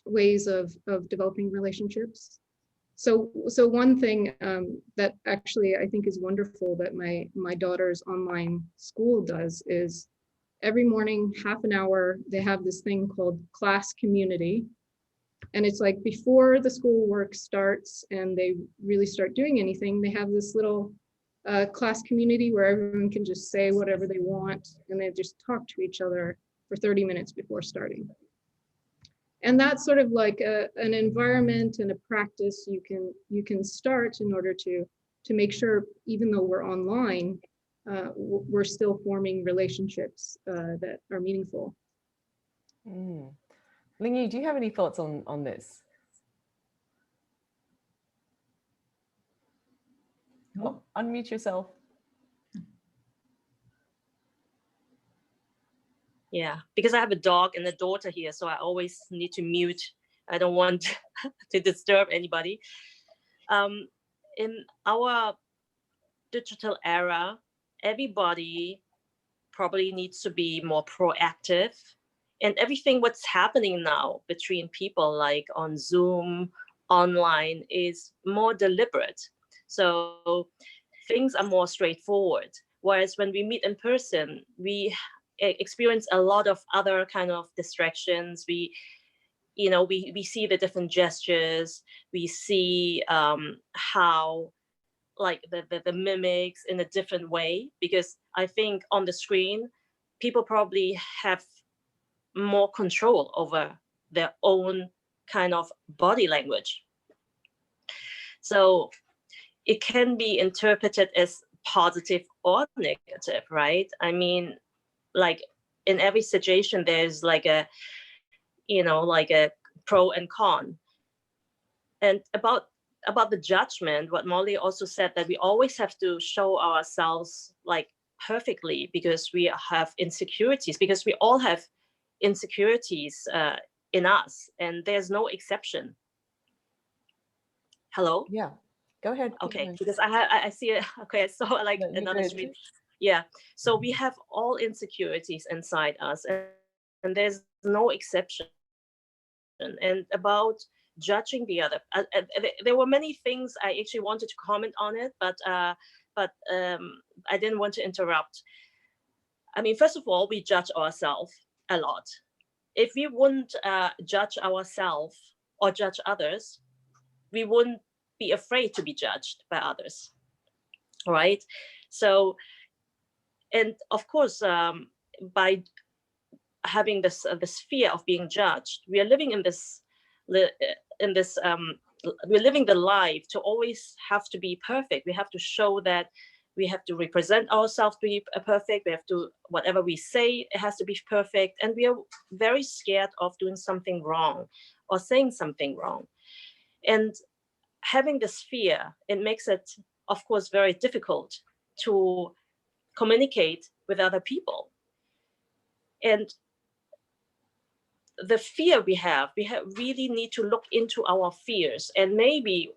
ways of developing relationships. So one thing that actually I think is wonderful that my daughter's online school does is every morning, half an hour, they have this thing called class community. And it's like before the school work starts and they really start doing anything, they have this little class community where everyone can just say whatever they want, and they just talk to each other for 30 minutes before starting. And that's sort of like an environment and a practice you can start in order to make sure, even though we're online, we're still forming relationships that are meaningful. Ling-Yee, do you have any thoughts on this? Oh, unmute yourself. Yeah, because I have a dog and a daughter here, so I always need to mute. I don't want to disturb anybody. In our digital era, everybody probably needs to be more proactive. And everything what's happening now between people, like on Zoom, online, is more deliberate. So things are more straightforward. Whereas when we meet in person, we experience a lot of other kind of distractions. We see the different gestures. We see how like the mimics in a different way, because I think on the screen, people probably have more control over their own kind of body language. So it can be interpreted as positive or negative, right? I mean, like in every situation, there's like a, you know, like a pro and con. And about the judgment, what Mollie also said, that we always have to show ourselves like perfectly because we have insecurities, because we all have insecurities in us, and there's no exception. Hello? Yeah, go ahead. Okay, because I see it. Okay, I saw like No, another screen. Yeah, so we have all insecurities inside us, and there's no exception. And about judging the other, there were many things I actually wanted to comment on it, but I didn't want to interrupt. I mean, first of all, we judge ourselves a lot. If we wouldn't judge ourselves or judge others, we wouldn't be afraid to be judged by others, right? So, and of course, by having this fear of being judged, we are living in this we're living the life to always have to be perfect. We have to show that we have to represent ourselves to be perfect. We have to, whatever we say, it has to be perfect. And we are very scared of doing something wrong or saying something wrong. And having this fear, it makes it, of course, very difficult to communicate with other people. And the fear we really need to look into our fears, and maybe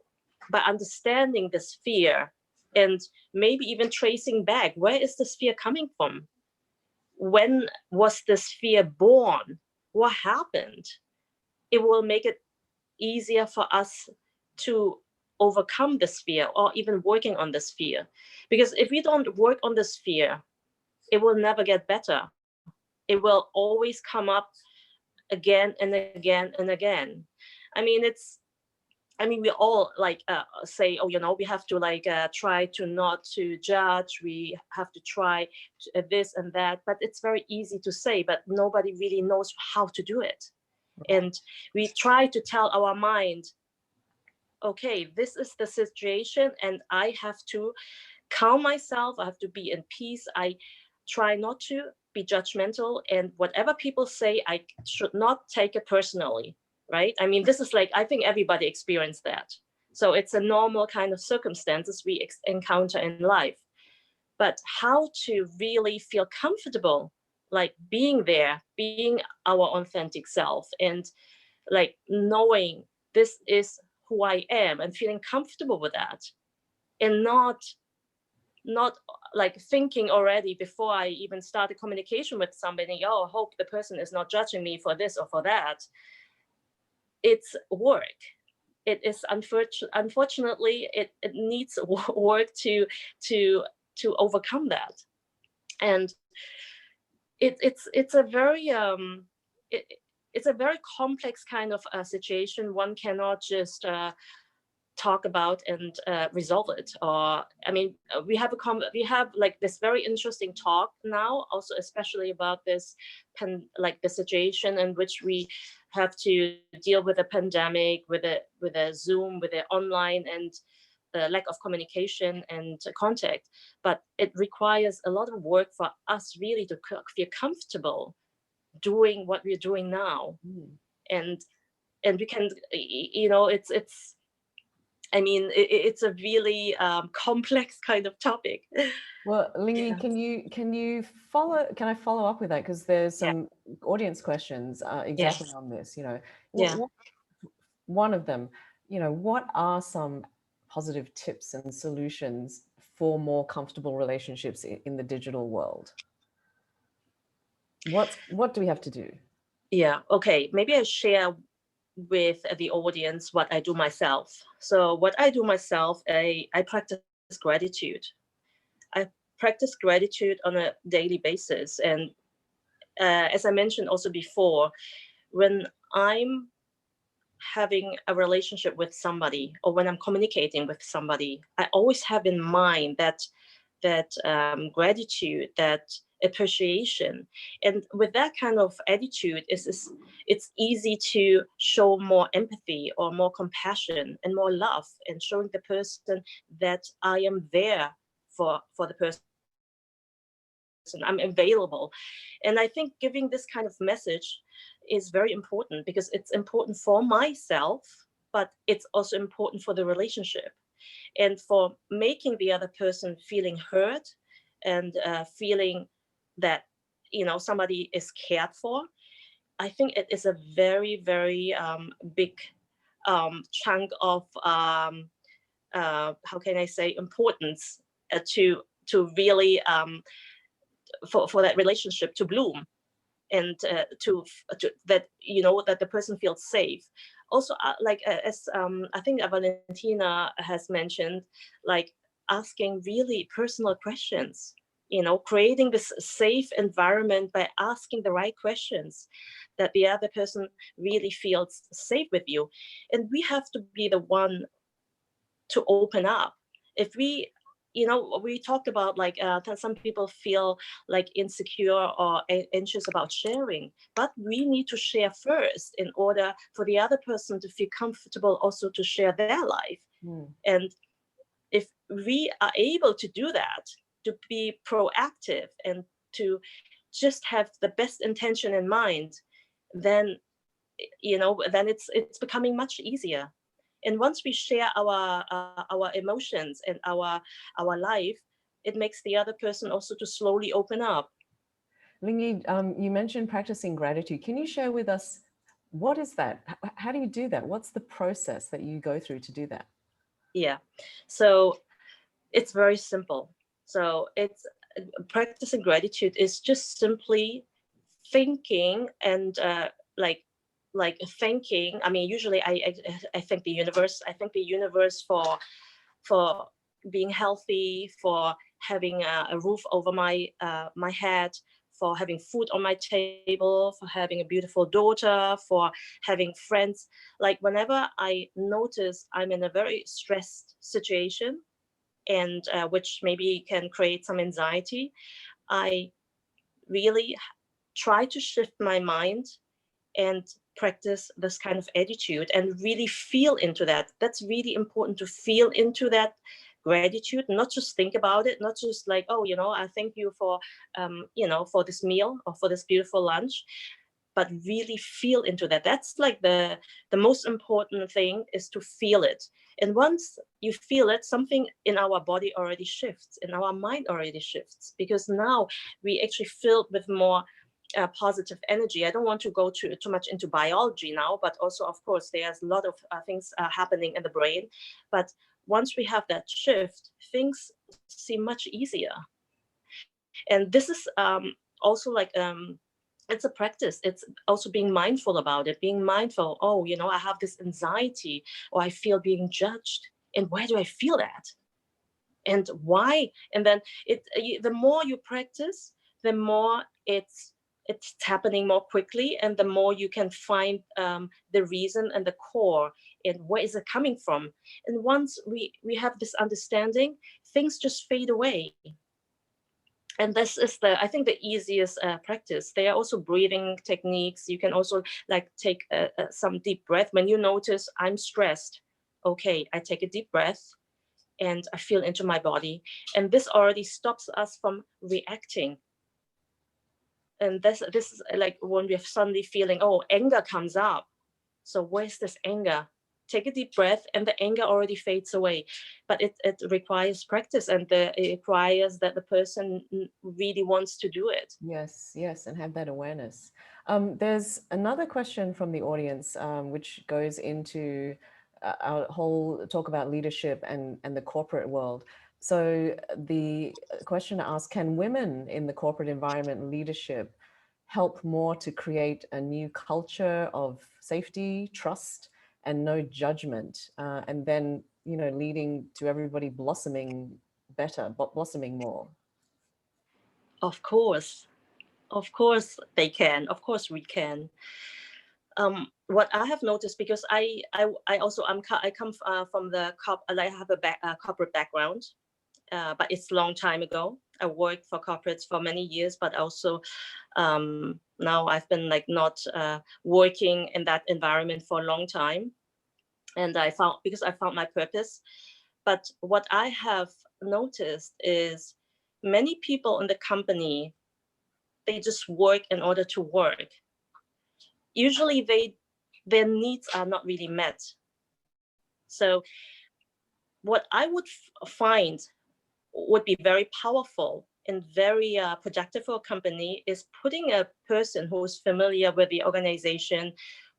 by understanding this fear and maybe even tracing back, where is this fear coming from? When was this fear born? What happened? It will make it easier for us to overcome this fear, or even working on this fear. Because if we don't work on this fear, it will never get better. It will always come up again and again and again. I mean, we all like say, oh, you know, we have to like try to not to judge. We have to try this and that, but it's very easy to say, but nobody really knows how to do it. And we try to tell our mind, okay, this is the situation and I have to calm myself. I have to be in peace. I try not to be judgmental, and whatever people say, I should not take it personally, right? I mean, this is like, I think everybody experienced that. So it's a normal kind of circumstances we encounter in life. But how to really feel comfortable, like being there, being our authentic self, and like knowing this is who I am, and feeling comfortable with that, and not like thinking already before I even start a communication with somebody, oh, I hope the person is not judging me for this or for that. It's work. It is unfortunately, it needs work to overcome that. And it's a very it's a very complex kind of situation. One cannot just talk about and resolve it. Or I mean, we have like this very interesting talk now, also especially about this like the situation in which we have to deal with a pandemic, with a Zoom, with the online, and the lack of communication and contact. But it requires a lot of work for us really to feel comfortable doing what we're doing now. And we can, you know, it's I mean, it's a really complex kind of topic. Well, Ling-Yee, Yeah. can I follow up with that? Because there's some audience questions exactly on this, you know. One of them, you know, what are some positive tips and solutions for more comfortable relationships in the digital world? What do we have to do? Yeah, okay, maybe I share with the audience what I do myself. So what I do myself, I practice gratitude. I practice gratitude on a daily basis. And as I mentioned also before, when I'm having a relationship with somebody, or when I'm communicating with somebody, I always have in mind that gratitude, that appreciation. And with that kind of attitude, it's easy to show more empathy or more compassion and more love, and showing the person that I am there for the person. I'm available. And I think giving this kind of message is very important, because it's important for myself, but it's also important for the relationship, and for making the other person feeling heard, and feeling that, you know, somebody is cared for. I think it is a very, very big chunk of how can I say, importance to really for that relationship to bloom, and to that, you know, that the person feels safe. Also, as I think Valentina has mentioned, like asking really personal questions, you know, creating this safe environment by asking the right questions, that the other person really feels safe with you. And we have to be the one to open up. If we, you know, we talked about like some people feel like insecure or anxious about sharing, but we need to share first in order for the other person to feel comfortable also to share their life. And if we are able to do that, to be proactive and to just have the best intention in mind, then, you know, then it's becoming much easier. And once we share our emotions and our life, it makes the other person also to slowly open up. Ling-Yee, you mentioned practicing gratitude. Can you share with us, what is that? How do you do that? What's the process that you go through to do that? Yeah, so it's very simple. So it's practicing gratitude is just simply thinking and like thanking. I mean, usually I thank the universe. I thank the universe for being healthy, for having a roof over my my head, for having food on my table, for having a beautiful daughter, for having friends. Like whenever I notice I'm in a very stressed situation, and which maybe can create some anxiety, I really try to shift my mind and practice this kind of attitude and really feel into that. That's really important, to feel into that gratitude, not just think about it, not just like, oh, you know, I thank you for, you know, for this meal or for this beautiful lunch, but really feel into that. That's like the most important thing, is to feel it. And once you feel it, something in our body already shifts, in our mind already shifts, because now we actually filled with more positive energy. I don't want to go too much into biology now, but also, of course, there's a lot of things happening in the brain. But once we have that shift, things seem much easier. And this is also like, it's a practice. It's also being mindful about it, being mindful, oh, you know, I have this anxiety, or I feel being judged. And why do I feel that? And why? And then the more you practice, the more it's happening more quickly, and the more you can find the reason and the core, and where is it coming from. And once we have this understanding, things just fade away. And this is I think the easiest practice. There are also breathing techniques. You can also like take some deep breath. When you notice I'm stressed, okay, I take a deep breath and I feel into my body. And this already stops us from reacting. And this is like when we're suddenly feeling, oh, anger comes up. So where's this anger? Take a deep breath and the anger already fades away. But it requires practice, and it requires that the person really wants to do it. Yes, yes, and have that awareness. There's another question from the audience, which goes into our whole talk about leadership and the corporate world. So the question asks, can women in the corporate environment leadership help more to create a new culture of safety, trust, and no judgment, and then, you know, leading to everybody blossoming better, blossoming more? Of course they can. Of course we can. what I have noticed, because I come from the I have a corporate background, but it's a long time ago. I worked for corporates for many years, but also now I've been like not working in that environment for a long time, and I found my purpose. But what I have noticed is many people in the company, they just work in order to work. Usually their needs are not really met. So what I would find would be very powerful and very productive for a company is putting a person who's familiar with the organization,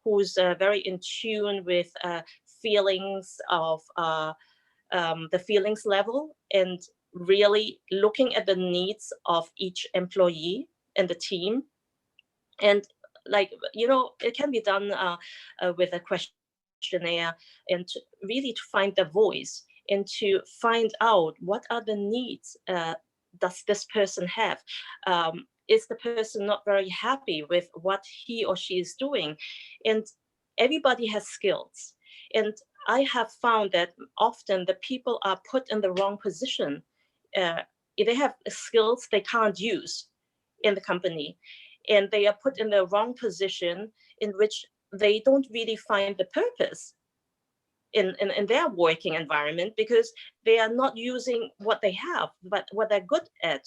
who's very in tune with feelings of the feelings level, and really looking at the needs of each employee and the team. And like, you know, it can be done with a questionnaire, and really to find the voice and to find out what are the needs does this person have. Is the person not very happy with what he or she is doing? And everybody has skills. And I have found that often the people are put in the wrong position. They have skills they can't use in the company, and they are put in the wrong position in which they don't really find the purpose in their working environment, because they are not using what they have, but what they're good at.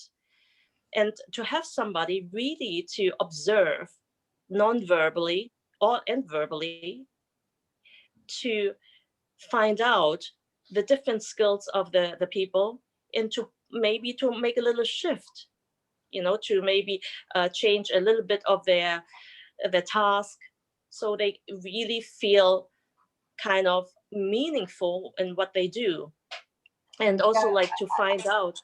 And to have somebody really to observe non-verbally and verbally, to find out the different skills of the people, and to maybe to make a little shift, you know, to maybe change a little bit of their task, so they really feel kind of meaningful in what they do. And also like to find out.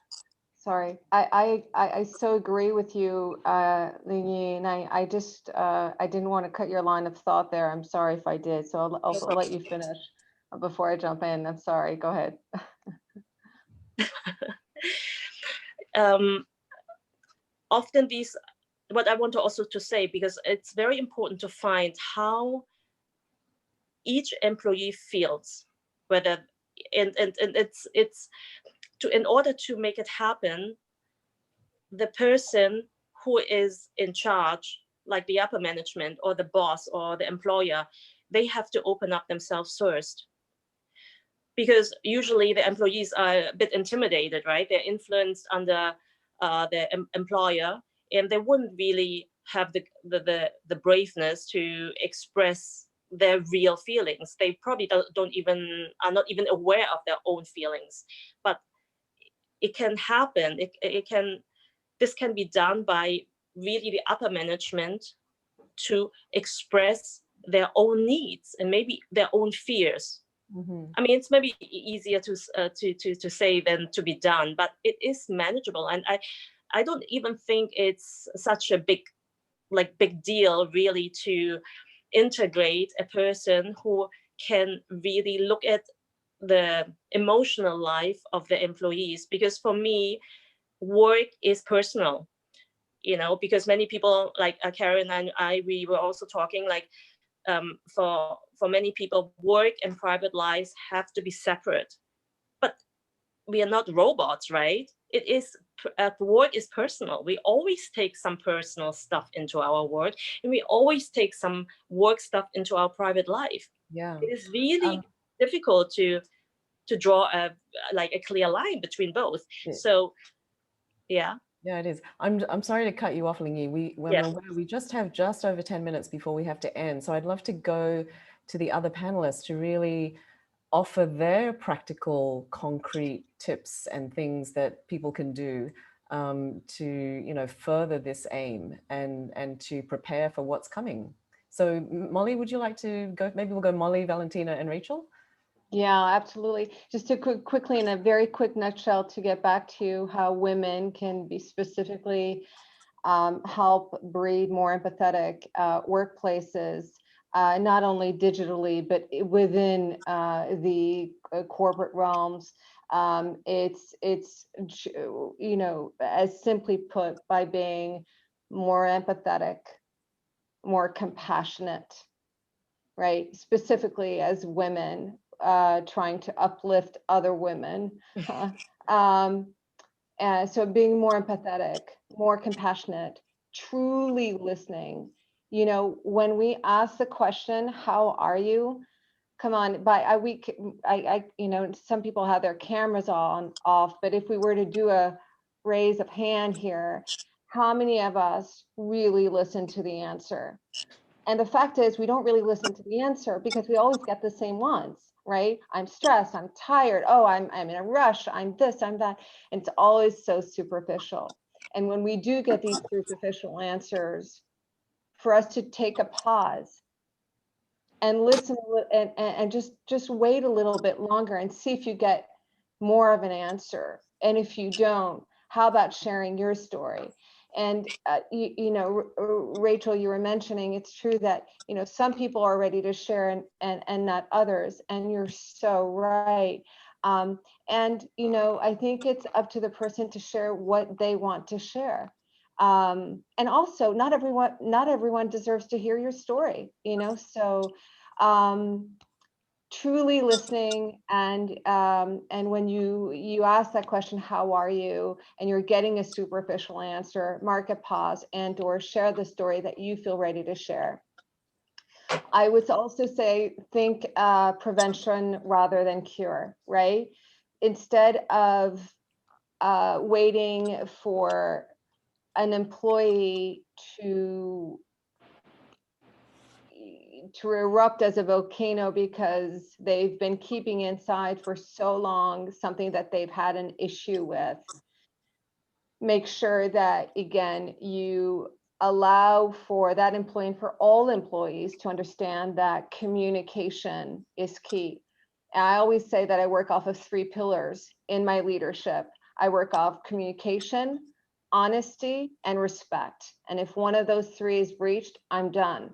Sorry, I so agree with you, Ling-Yee, and I just I didn't want to cut your line of thought there. I'm sorry if I did, so I'll let you finish before I jump in. I'm sorry. Go ahead. Often what I want to also to say, because it's very important to find how each employee feels, whether and it's to, in order to make it happen, the person who is in charge, like the upper management or the boss or the employer, they have to open up themselves first. Because usually the employees are a bit intimidated, right? They're influenced under their employer, and they wouldn't really have the braveness to express their real feelings. They probably are not even aware of their own feelings. But it can happen. This can be done by really the upper management to express their own needs and maybe their own fears. Mm-hmm. I mean, it's maybe easier to say than to be done, but it is manageable. And I don't even think it's such a big deal really to integrate a person who can really look at the emotional life of the employees. Because for me, work is personal, you know, because many people like Karen and we were also talking like, for many people, work and private lives have to be separate. But we are not robots, right? It is work is personal. We always take some personal stuff into our work, and we always take some work stuff into our private life. Yeah, it is really difficult to draw a clear line between both. Yeah. So, yeah. Yeah, it is. I'm sorry to cut you off, Ling-Yee. We just have just over 10 minutes before we have to end. So I'd love to go to the other panelists to really offer their practical, concrete tips and things that people can do to, you know, further this aim and to prepare for what's coming. So Mollie, would you like to go? Maybe we'll go Mollie, Valentina, and Rachel. Yeah, absolutely. Just to quickly, in a very quick nutshell, to get back to how women can be specifically help breed more empathetic workplaces, not only digitally, but within the corporate realms. It's you know, as simply put, by being more empathetic, more compassionate, right? Specifically as women trying to uplift other women. And so being more empathetic, more compassionate, truly listening. You know, when we ask the question, how are you? Come on, you know, some people have their cameras on off, but if we were to do a raise of hand here, how many of us really listen to the answer? And the fact is, we don't really listen to the answer because we always get the same ones, right? I'm stressed, I'm tired, oh, I'm in a rush, I'm this, I'm that. And it's always so superficial. And when we do get these superficial answers, for us to take a pause and listen and just wait a little bit longer and see if you get more of an answer. And if you don't, how about sharing your story? And you know, Rachel, you were mentioning, it's true that, you know, some people are ready to share and not others, and you're so right. And you know, I think it's up to the person to share what they want to share. And also, not everyone deserves to hear your story, you know. So truly listening, and when you ask that question, how are you, and you're getting a superficial answer, mark a pause and or share the story that you feel ready to share. I would also say, think prevention rather than cure, right? Instead of waiting for an employee to erupt as a volcano because they've been keeping inside for so long something that they've had an issue with, make sure that, again, you allow for that employee and for all employees to understand that communication is key. And I always say that I work off of 3 pillars in my leadership. I work off communication, honesty, and respect. And if one of those 3 is breached, I'm done.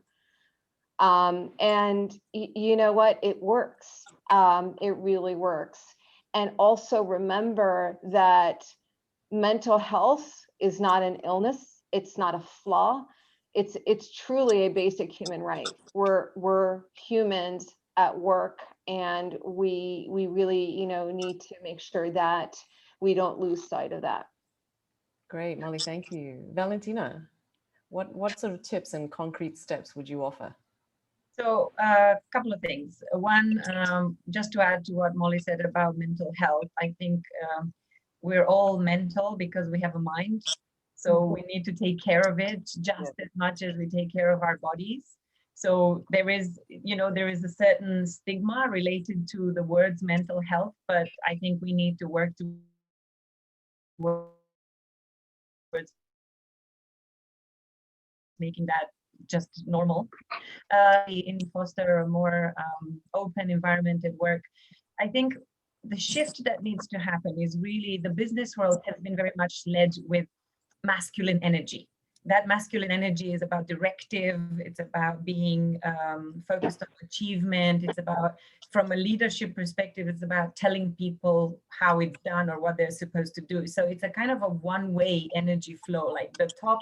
And you know what? It works. It really works. And also remember that mental health is not an illness. It's not a flaw. It's truly a basic human right. We're humans at work, and we really, you know, need to make sure that we don't lose sight of that. Great, Mollie, thank you. Valentina, what sort of tips and concrete steps would you offer? So a couple of things. One, just to add to what Mollie said about mental health, I think we're all mental because we have a mind. So we need to take care of it just as much as we take care of our bodies. So there is, you know, there is a certain stigma related to the words mental health, but I think we need to work towards making that just normal. In foster a more open environment at work. I think the shift that needs to happen is really, the business world has been very much led with masculine energy. That masculine energy is about directive, it's about being focused on achievement, it's about, from a leadership perspective, it's about telling people how it's done or what they're supposed to do. So it's a kind of a one-way energy flow, like the top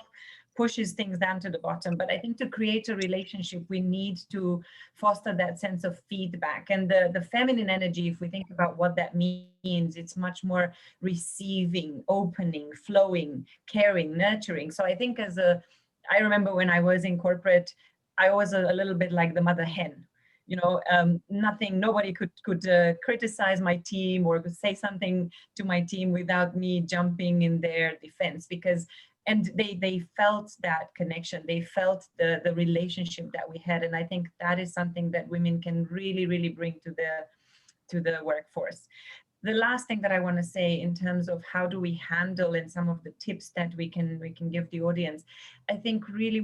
pushes things down to the bottom. But I think to create a relationship, we need to foster that sense of feedback. And the feminine energy, if we think about what that means, it's much more receiving, opening, flowing, caring, nurturing. So I think I remember when I was in corporate, I was a little bit like the mother hen. You know, nobody could criticize my team or could say something to my team without me jumping in their defense, because and they felt that connection, they felt the relationship that we had. And I think that is something that women can really, really bring to the workforce. The last thing that I want to say in terms of how do we handle, and some of the tips that we can give the audience, I think really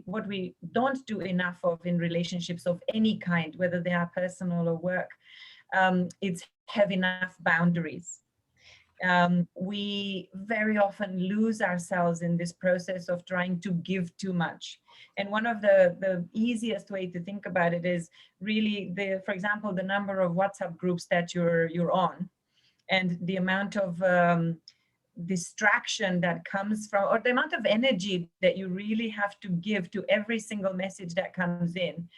what we don't do enough of in relationships of any kind, whether they are personal or work, it's have enough boundaries. We very often lose ourselves in this process of trying to give too much. And one of the easiest way to think about it is really for example, the number of WhatsApp groups that you're on, and the amount of distraction that comes from, or the amount of energy that you really have to give to every single message that comes in.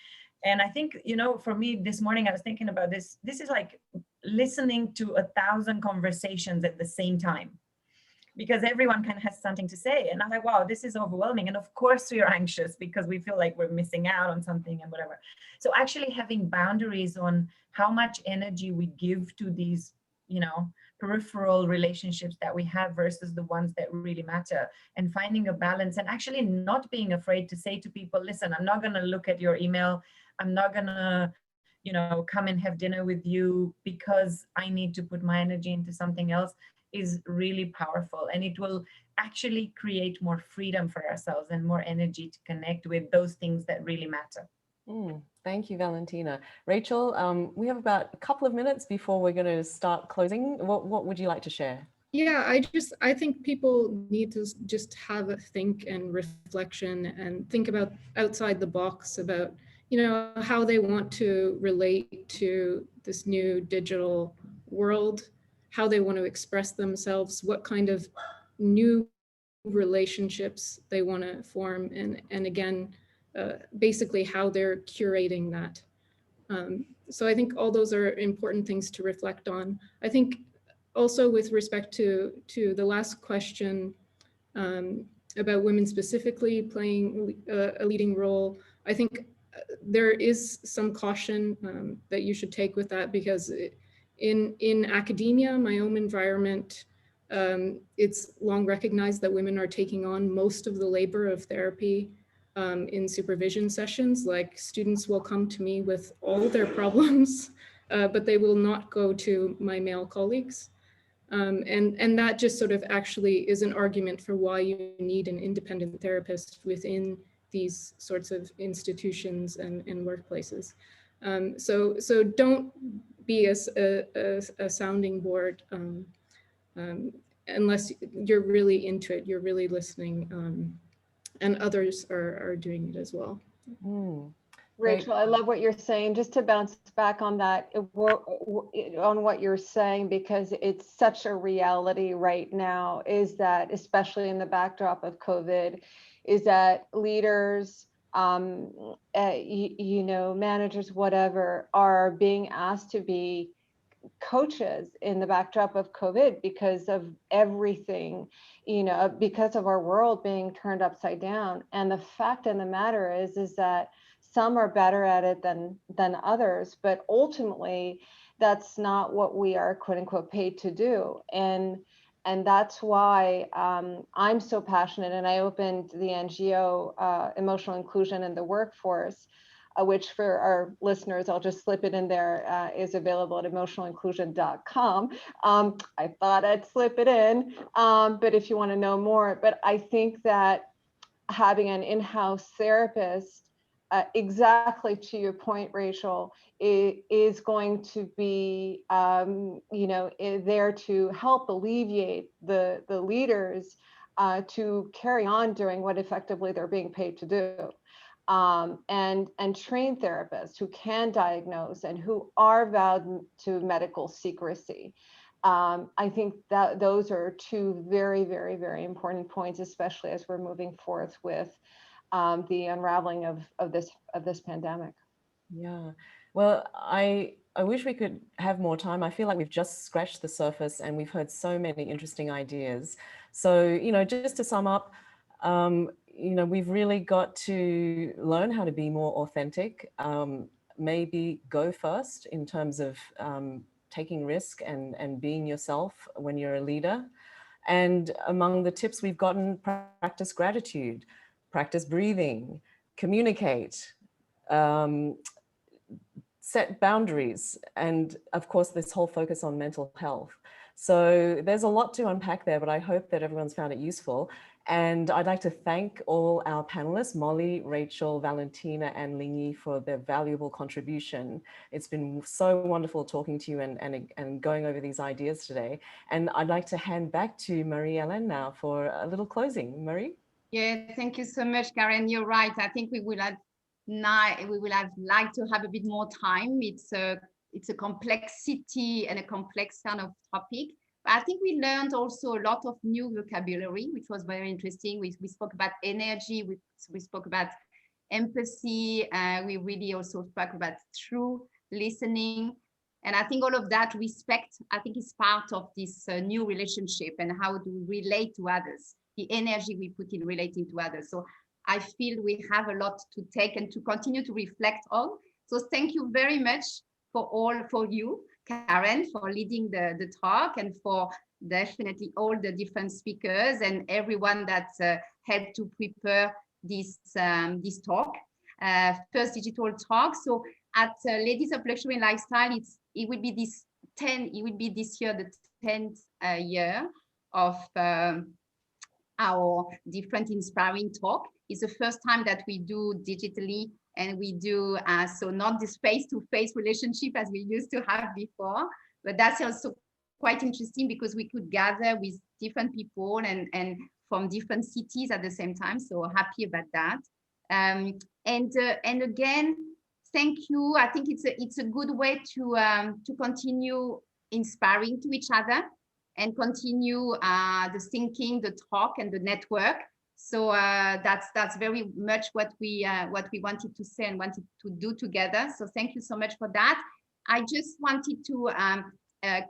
And I think, you know, for me this morning, I was thinking about this. This is like listening to 1,000 conversations at the same time, because everyone kind of has something to say. And I'm like, wow, this is overwhelming. And of course we are anxious because we feel like we're missing out on something and whatever. So actually having boundaries on how much energy we give to these, you know, peripheral relationships that we have versus the ones that really matter, and finding a balance, and actually not being afraid to say to people, listen, I'm not going to look at your email. I'm not going to, you know, come and have dinner with you because I need to put my energy into something else, is really powerful. And it will actually create more freedom for ourselves and more energy to connect with those things that really matter. Thank you, Valentina. Rachel, we have about a couple of minutes before we're going to start closing. What would you like to share? Yeah, I think people need to just have a think and reflection and think about outside the box about, you know, how they want to relate to this new digital world, how they want to express themselves, what kind of new relationships they want to form, and again, basically how they're curating that. So I think all those are important things to reflect on. I think also with respect to the last question about women specifically playing a leading role, I think there is some caution that you should take with that, because in academia, my own environment, it's long recognized that women are taking on most of the labor of therapy in supervision sessions. Like, students will come to me with all their problems, but they will not go to my male colleagues. And that just sort of actually is an argument for why you need an independent therapist within these sorts of institutions and workplaces. So don't be a sounding board unless you're really into it, you're really listening, and others are doing it as well. Rachel, I love what you're saying. Just to bounce back on that, on what you're saying, because it's such a reality right now, is that, especially in the backdrop of COVID, is that leaders, you know, managers, whatever, are being asked to be coaches in the backdrop of COVID because of everything, you know, because of our world being turned upside down. And the fact of the matter is that some are better at it than others, but ultimately that's not what we are, quote unquote, paid to do. And that's why I'm so passionate. And I opened the NGO, Emotional Inclusion in the Workforce, which for our listeners, I'll just slip it in there, is available at emotionalinclusion.com. I thought I'd slip it in, but if you want to know more, but I think that having an in-house therapist, exactly to your point, Rachel, is going to be, you know, there to help alleviate the leaders to carry on doing what effectively they're being paid to do. And trained therapists who can diagnose and who are vowed to medical secrecy. I think that those are two very, very, very important points, especially as we're moving forth with the unraveling of this pandemic. Yeah, well, I wish we could have more time. I feel like we've just scratched the surface and we've heard so many interesting ideas. So, you know, just to sum up, you know, we've really got to learn how to be more authentic, maybe go first in terms of taking risk and being yourself when you're a leader. And among the tips we've gotten, practice gratitude, practice breathing, communicate, set boundaries, and of course, this whole focus on mental health. So there's a lot to unpack there, but I hope that everyone's found it useful. And I'd like to thank all our panelists, Mollie, Rachel, Valentina, and Ling-Yee, for their valuable contribution. It's been so wonderful talking to you and going over these ideas today. And I'd like to hand back to Marie-Hélène now for a little closing. Marie? Yeah, thank you so much, Karen. You're right. I think we would have liked to have a bit more time. It's a complexity and a complex kind of topic. But I think we learned also a lot of new vocabulary, which was very interesting. We spoke about energy. We spoke about empathy. We really also spoke about true listening. And I think all of that respect, I think is part of this new relationship and how to relate to others, the energy we put in relating to others. So I feel we have a lot to take and to continue to reflect on. So thank you very much for you, Karen, for leading the talk, and for definitely all the different speakers and everyone that helped to prepare this talk, first digital talk. So at Ladies of Luxury and Lifestyle, it will be this year the 10th year of our different inspiring talk. It's the first time that we do digitally, and we do so not this face-to-face relationship as we used to have before, but that's also quite interesting because we could gather with different people and from different cities at the same time. So happy about that. And again, thank you. I think it's a good way to continue inspiring to each other and continue the thinking, the talk, and the network. So that's very much what we wanted to say and wanted to do together. So thank you so much for that. I just wanted to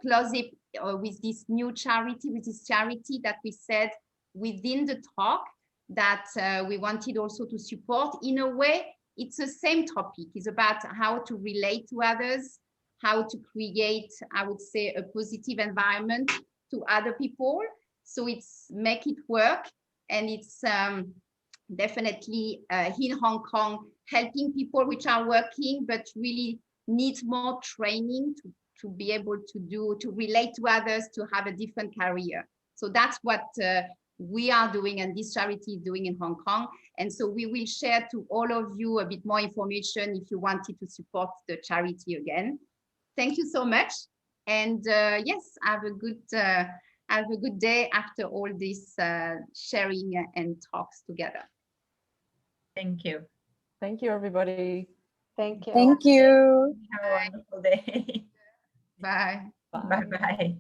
close it with this new charity, that we said within the talk that we wanted also to support. In a way, it's the same topic. It's about how to relate to others, how to create, I would say, a positive environment to other people. So it's make it work. And it's definitely in Hong Kong, helping people which are working, but really need more training to be able to relate to others, to have a different career. So that's what we are doing, and this charity is doing in Hong Kong. And so we will share to all of you a bit more information if you wanted to support the charity again. Thank you so much. And yes, have a good day after all this sharing and talks together. Thank you. Thank you, everybody. Thank you. Thank you. Have a wonderful day. Bye. Bye-bye.